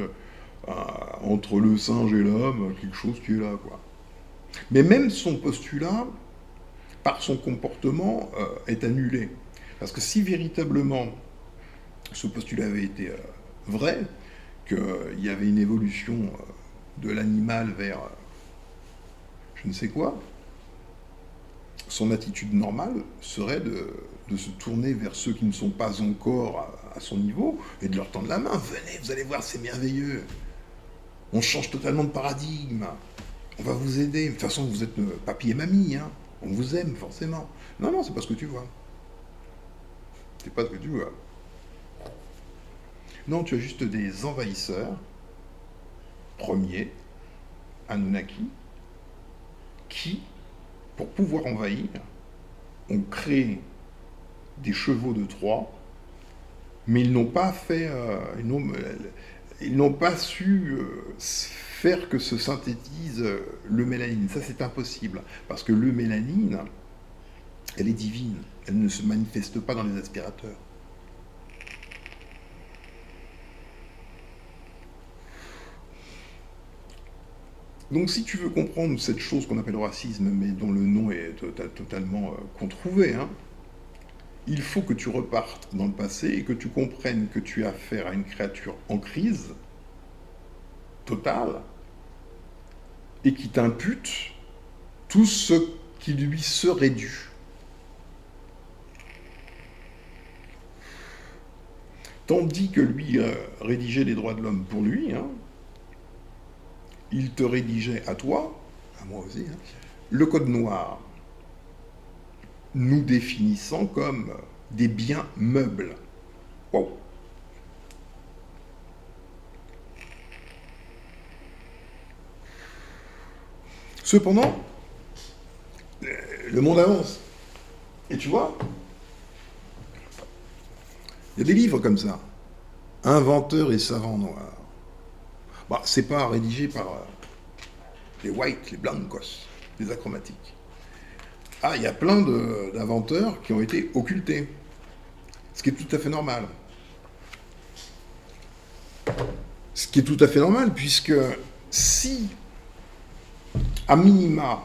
entre le singe et l'homme, quelque chose qui est là, quoi. Mais même son postulat, par son comportement, est annulé. Parce que si véritablement ce postulat avait été vrai, qu'il y avait une évolution de l'animal vers je ne sais quoi, son attitude normale serait de se tourner vers ceux qui ne sont pas encore à son niveau et de leur tendre la main. Venez, vous allez voir, c'est merveilleux. On change totalement de paradigme. On va vous aider. De toute façon, vous êtes papy et mamie, hein. On vous aime, forcément. Non, non, c'est pas ce que tu vois. C'est pas ce que tu vois. Non, tu as juste des envahisseurs, premiers, Anunnaki, qui, pour pouvoir envahir, ont créé des chevaux de Troie, mais ils n'ont pas fait, ils n'ont pas su faire que se synthétise le mélanine. Ça, c'est impossible, parce que le mélanine, elle est divine, elle ne se manifeste pas dans les aspirateurs. Donc si tu veux comprendre cette chose qu'on appelle le racisme, mais dont le nom est totalement controuvé, hein, il faut que tu repartes dans le passé et que tu comprennes que tu as affaire à une créature en crise totale et qui t'impute tout ce qui lui serait dû. Tandis que lui rédigeait les droits de l'homme pour lui, hein, il te rédigeait à toi, à moi aussi, hein, le code noir, nous définissant comme des biens meubles. Wow. Cependant, le monde avance. Et tu vois, il y a des livres comme ça, Inventeurs et savants noirs. Bah, c'est pas rédigé par les whites, les blancos, les achromatiques. Ah, il y a plein d'inventeurs qui ont été occultés. Ce qui est tout à fait normal. Ce qui est tout à fait normal, puisque si à minima,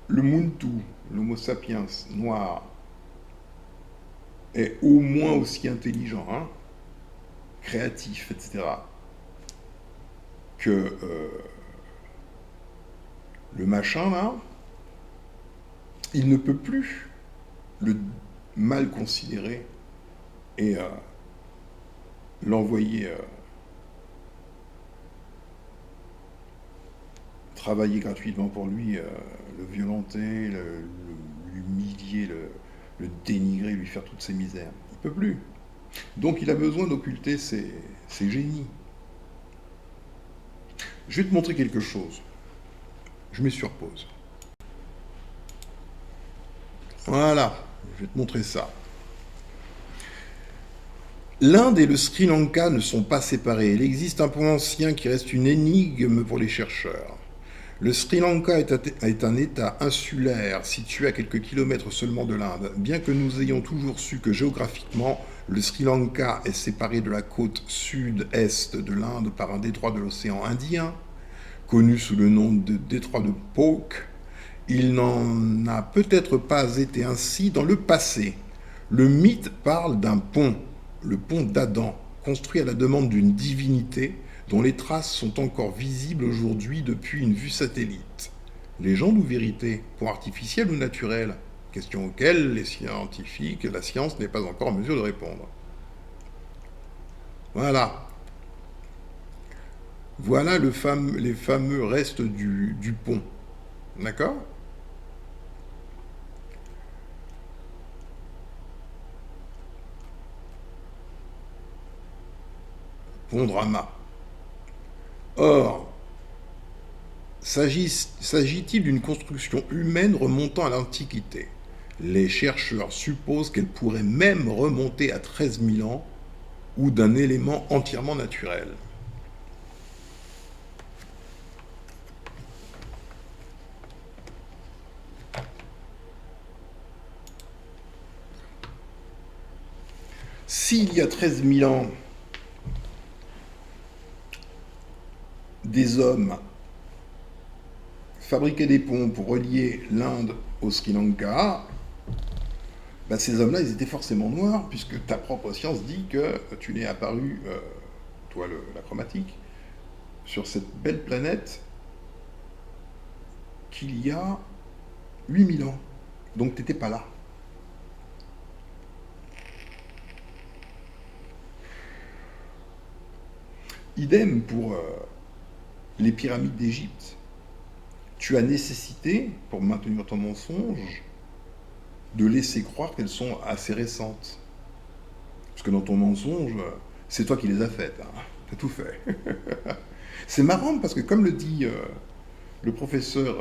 le Muntu, l'Homo sapiens noir, est au moins aussi intelligent, hein, créatif, etc., que le machin là, il ne peut plus le mal considérer et l'envoyer travailler gratuitement pour lui, le violenter, l'humilier, le dénigrer, lui faire toutes ses misères. Il ne peut plus. Donc il a besoin d'occulter ses génies. Je vais te montrer quelque chose. Je mets sur pause. Voilà, je vais te montrer ça. L'Inde et le Sri Lanka ne sont pas séparés. Il existe un point ancien qui reste une énigme pour les chercheurs. Le Sri Lanka est un État insulaire situé à quelques kilomètres seulement de l'Inde. Bien que nous ayons toujours su que géographiquement, le Sri Lanka est séparé de la côte sud-est de l'Inde par un détroit de l'océan Indien, connu sous le nom de détroit de Poke, il n'en a peut-être pas été ainsi dans le passé. Le mythe parle d'un pont, le pont d'Adam, construit à la demande d'une divinité dont les traces sont encore visibles aujourd'hui depuis une vue satellite. Légende ou vérité, pont artificiel ou naturel? Question auxquelles la science n'est pas encore en mesure de répondre. Voilà. Voilà les fameux restes du pont. D'accord? Pont Drama. Or, s'agit-il d'une construction humaine remontant à l'Antiquité? Les chercheurs supposent qu'elle pourrait même remonter à 13 000 ans ou d'un élément entièrement naturel. S'il y a 13 000 ans, des hommes fabriquaient des ponts pour relier l'Inde au Sri Lanka, ben ces hommes-là, ils étaient forcément noirs, puisque ta propre science dit que tu n'es apparu, toi la chromatique, sur cette belle planète qu'il y a 8000 ans. Donc tu n'étais pas là. Idem pour les pyramides d'Égypte. Tu as nécessité, pour maintenir ton mensonge, de laisser croire qu'elles sont assez récentes. Parce que dans ton mensonge, c'est toi qui les as faites. Hein. Tu as tout fait. C'est marrant parce que, comme le dit le professeur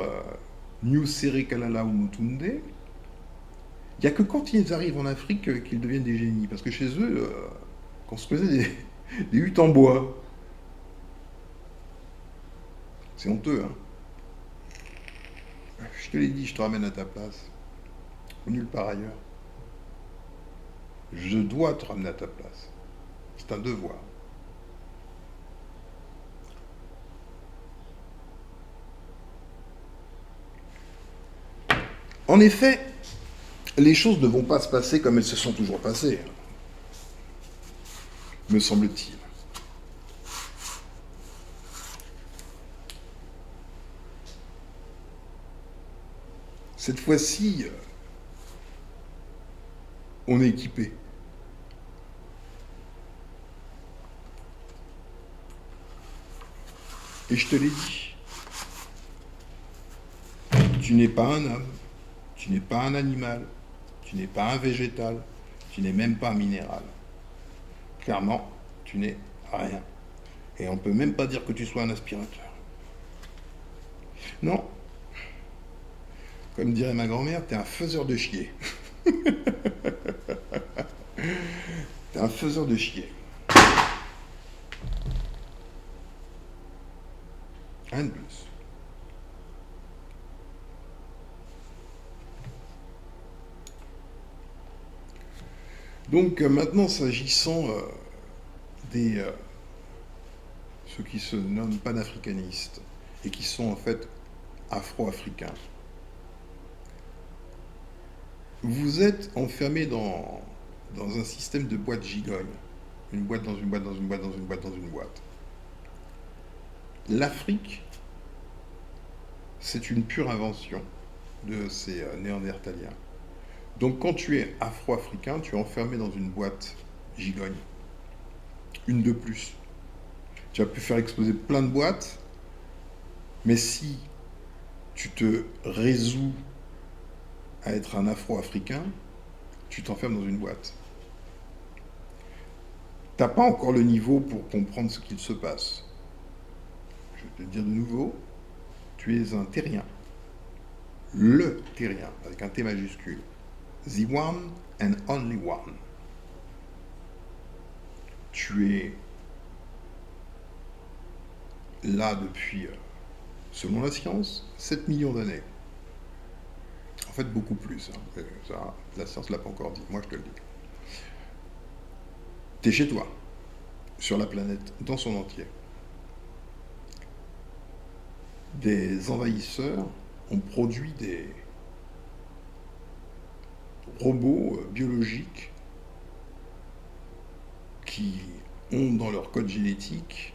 Nyusere Kalala Umutunde, il n'y a que quand ils arrivent en Afrique qu'ils deviennent des génies. Parce que chez eux, on construisait des huttes en bois. C'est honteux, hein. Je te l'ai dit, je te ramène à ta place. Nulle part ailleurs. Je dois te ramener à ta place. C'est un devoir. En effet, les choses ne vont pas se passer comme elles se sont toujours passées, me semble-t-il. Cette fois-ci, on est équipé. Et je te l'ai dit, tu n'es pas un homme, tu n'es pas un animal, tu n'es pas un végétal, tu n'es même pas un minéral. Clairement, tu n'es rien. Et on ne peut même pas dire que tu sois un aspirateur. Non. Comme dirait ma grand-mère, t'es un faiseur de chier. T'es un faiseur de chier. Rien de plus. Donc maintenant, s'agissant des ceux qui se nomment panafricanistes et qui sont en fait afro-africains, vous êtes enfermé dans un système de boîte gigogne. Une boîte dans une boîte, dans une boîte, dans une boîte, dans une boîte. L'Afrique, c'est une pure invention de ces néandertaliens. Donc quand tu es afro-africain, tu es enfermé dans une boîte gigogne. Une de plus. Tu as pu faire exploser plein de boîtes, mais si tu te résous à être un afro-africain, tu t'enfermes dans une boîte. Tu n'as pas encore le niveau pour comprendre ce qu'il se passe. Je vais te le dire de nouveau, tu es un terrien. Le terrien, avec un T majuscule. The one and only one. Tu es là depuis, selon la science, 7 millions d'années. En fait, beaucoup plus. Hein. Ça, la science ne l'a pas encore dit. Moi, je te le dis. Tu es chez toi, sur la planète, dans son entier. Des envahisseurs ont produit des robots biologiques qui ont dans leur code génétique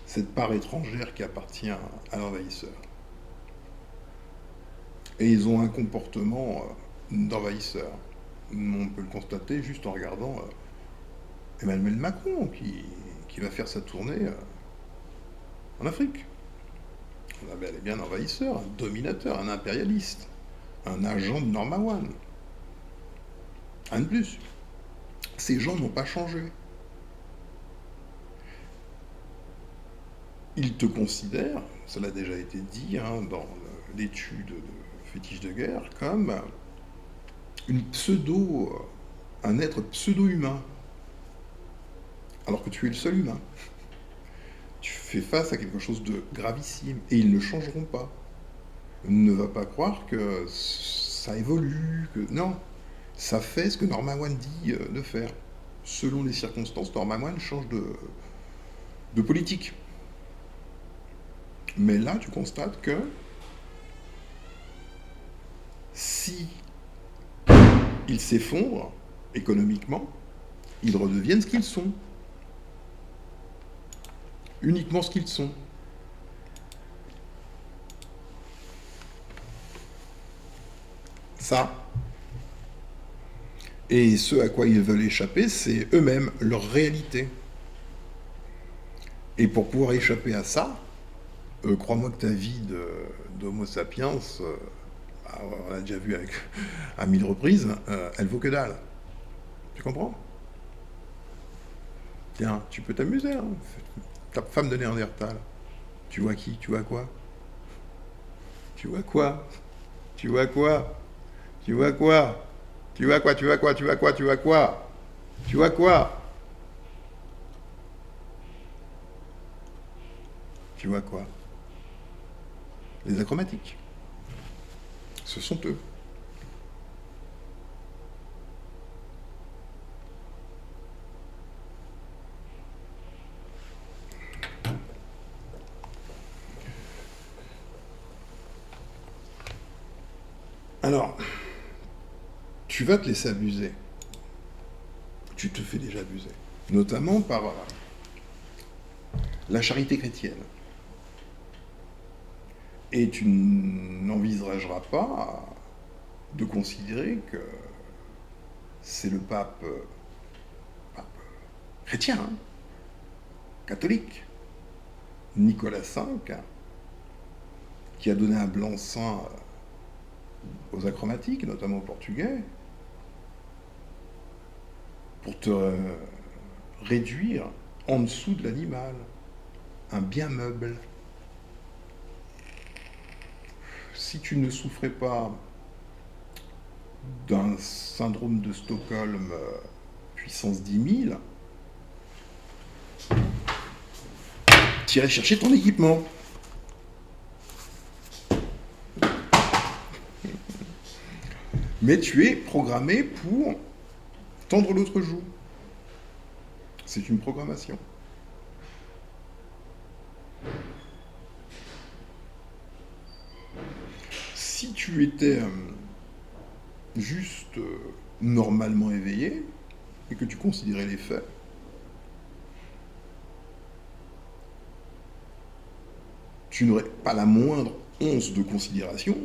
cette part étrangère qui appartient à l'envahisseur. Et ils ont un comportement d'envahisseur. On peut le constater juste en regardant Emmanuel Macron qui va faire sa tournée en Afrique. On a bel et bien un envahisseur, un dominateur, un impérialiste, un agent de Norma One. Un de plus. Ces gens n'ont pas changé. Ils te considèrent, cela a déjà été dit hein, dans l'étude de Fétiche de guerre, comme un être pseudo-humain. Alors que tu es le seul humain. Tu fais face à quelque chose de gravissime et ils ne changeront pas. Ne va pas croire que ça évolue, que non. Ça fait ce que Norma One dit de faire. Selon les circonstances, Norma One change de politique. Mais là, tu constates que si ils s'effondrent économiquement, ils redeviennent ce qu'ils sont. Uniquement ce qu'ils sont. Ça. Et ce à quoi ils veulent échapper, c'est eux-mêmes, leur réalité. Et pour pouvoir échapper à ça, crois-moi que ta vie d'Homo sapiens, on l'a déjà vu à 1000 reprises, elle vaut que dalle. Tu comprends? Tiens, tu peux t'amuser, hein. Ta femme de Néandertal. Tu vois qui? Tu vois quoi? Tu vois quoi? Tu vois quoi? Tu vois quoi? Tu vois quoi? Tu vois quoi? Tu vois quoi? Tu vois quoi? Tu vois quoi? Tu vois quoi? Les achromatiques. Ce sont eux. Alors, tu vas te laisser abuser. Tu te fais déjà abuser. Notamment par la charité chrétienne. Et tu n'envisageras pas de considérer que c'est le pape chrétien, hein, catholique, Nicolas V, qui a donné un blanc-seing aux achromatiques, notamment aux Portugais, pour te réduire en dessous de l'animal, un bien meuble. Si tu ne souffrais pas d'un syndrome de Stockholm puissance 10 000, tu irais chercher ton équipement. Mais tu es programmé pour tendre l'autre joue. C'est une programmation. tu étais juste normalement éveillé et que tu considérais les faits, tu n'aurais pas la moindre once de considération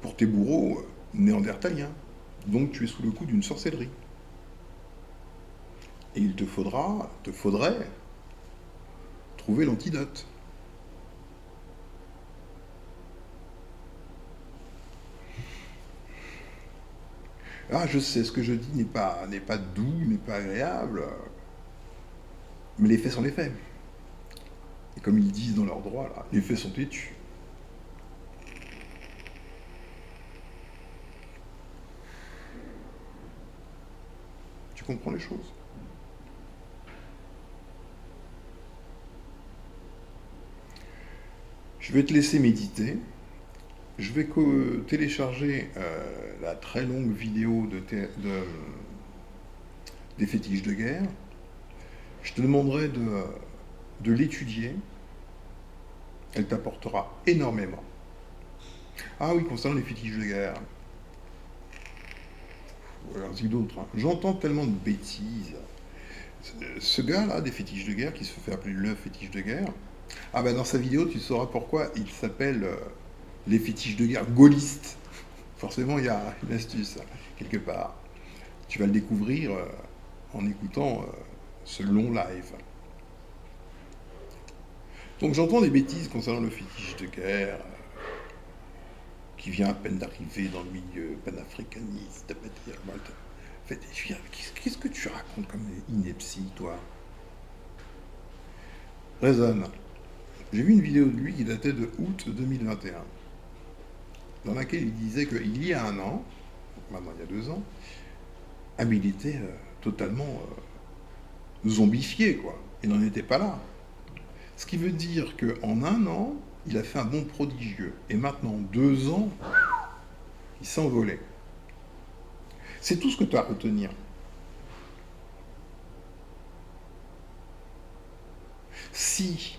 pour tes bourreaux néandertaliens. Donc tu es sous le coup d'une sorcellerie. Et il te faudrait trouver l'antidote. Ah, je sais, ce que je dis n'est pas doux, n'est pas agréable, mais les faits sont les faits. Et comme ils disent dans leur droit, là, les faits sont têtus. Tu comprends les choses. Je vais te laisser méditer. Je vais télécharger la très longue vidéo des fétiches de guerre. Je te demanderai de l'étudier. Elle t'apportera énormément. Ah oui, concernant les fétiches de guerre. Voilà, ainsi d'autres. Hein. J'entends tellement de bêtises. Ce gars-là, des fétiches de guerre, qui se fait appeler le fétiche de guerre, ah ben dans sa vidéo, tu sauras pourquoi il s'appelle les fétiches de guerre gaullistes. Forcément, il y a une astuce, quelque part. Tu vas le découvrir en écoutant ce long live. Donc j'entends des bêtises concernant le fétiche de guerre, qui vient à peine d'arriver dans le milieu panafricaniste. Qu'est-ce que tu racontes comme ineptie, toi? Raisonne. J'ai vu une vidéo de lui qui datait de août 2021, dans laquelle il disait qu'il y a un an, maintenant il y a 2 ans, ah mais il était totalement zombifié, quoi. Il n'en était pas là. Ce qui veut dire qu'en 1 an, il a fait un bond prodigieux. Et maintenant, 2 ans, il s'est envolé. C'est tout ce que tu as à retenir. Si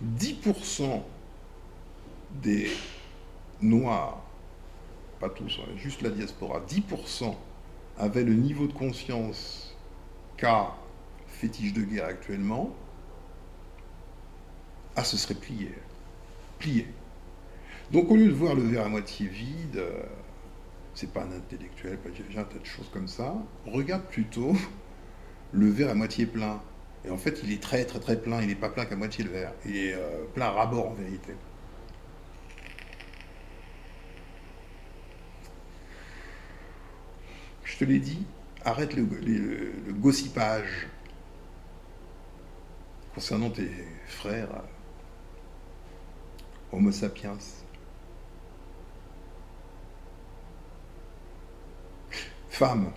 10% des Noirs, pas tous, juste la diaspora, 10% avaient le niveau de conscience qu'a fétiche de guerre actuellement, ah, ce serait plié. Plié. Donc au lieu de voir le verre à moitié vide, c'est pas un intellectuel, j'ai un tas de choses comme ça, regarde plutôt le verre à moitié plein. Et en fait, il est très très très plein, il n'est pas plein qu'à moitié le verre. Il est plein à ras-bord en vérité. Je te l'ai dit, arrête le gossipage concernant tes frères Homo sapiens. Femme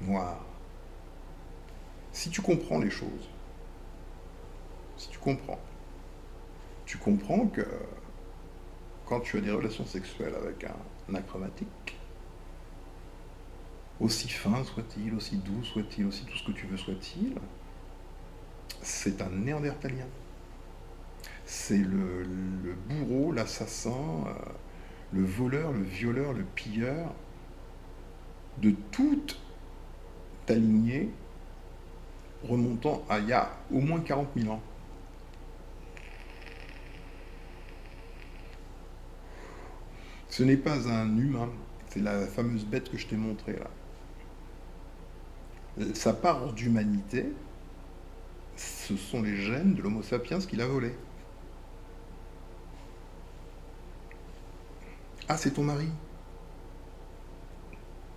noire, si tu comprends les choses, si tu comprends que quand tu as des relations sexuelles avec un achromatique, aussi fin soit-il, aussi doux soit-il, aussi tout ce que tu veux soit-il, c'est un néandertalien. C'est le bourreau, l'assassin, le voleur, le violeur, le pilleur de toute ta lignée remontant à il y a au moins 40 000 ans. Ce n'est pas un humain, c'est la fameuse bête que je t'ai montrée là. Sa part d'humanité, ce sont les gènes de l'Homo sapiens qu'il a volé. Ah, c'est ton mari.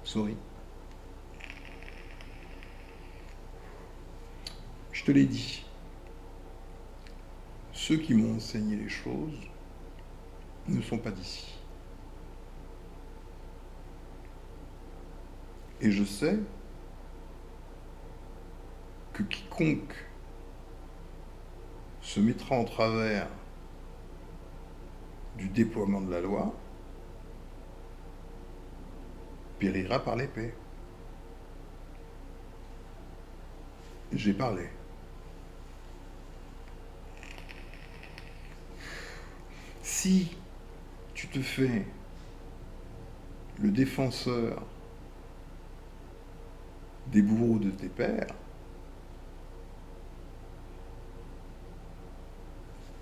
Sorry. Je te l'ai dit. Ceux qui m'ont enseigné les choses ne sont pas d'ici. Et je sais que quiconque se mettra en travers du déploiement de la loi périra par l'épée. J'ai parlé. Si tu te fais le défenseur des bourreaux de tes pères,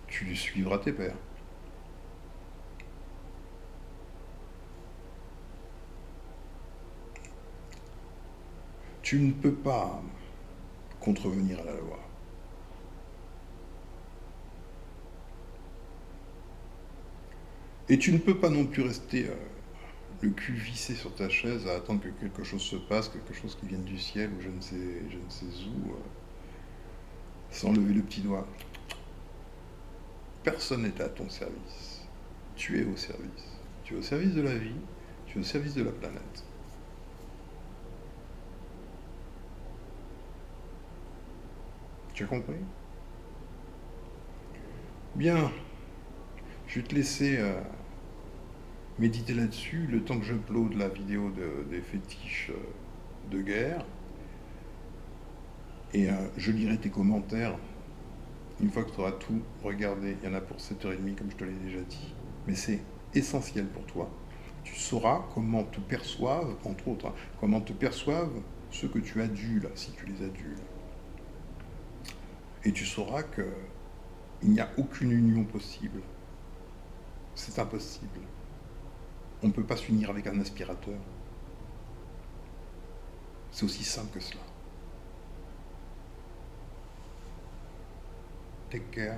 tu suivras tes pères. Tu ne peux pas contrevenir à la loi. Et tu ne peux pas non plus rester le cul vissé sur ta chaise à attendre que quelque chose se passe, quelque chose qui vienne du ciel ou je ne sais où, sans lever le petit doigt. Personne n'est à ton service. Tu es au service. Tu es au service de la vie, tu es au service de la planète. Tu as compris? Bien. Je vais te laisser méditer là-dessus le temps que j'upload la vidéo des fétiches de guerre. Et je lirai tes commentaires une fois que tu auras tout regardé. Il y en a pour 7h30 comme je te l'ai déjà dit. Mais c'est essentiel pour toi. Tu sauras comment te perçoivent, entre autres, hein, comment te perçoivent ceux que tu adules, si tu les adules. Et tu sauras qu'il n'y a aucune union possible. C'est impossible. On ne peut pas s'unir avec un aspirateur. C'est aussi simple que cela. Take care.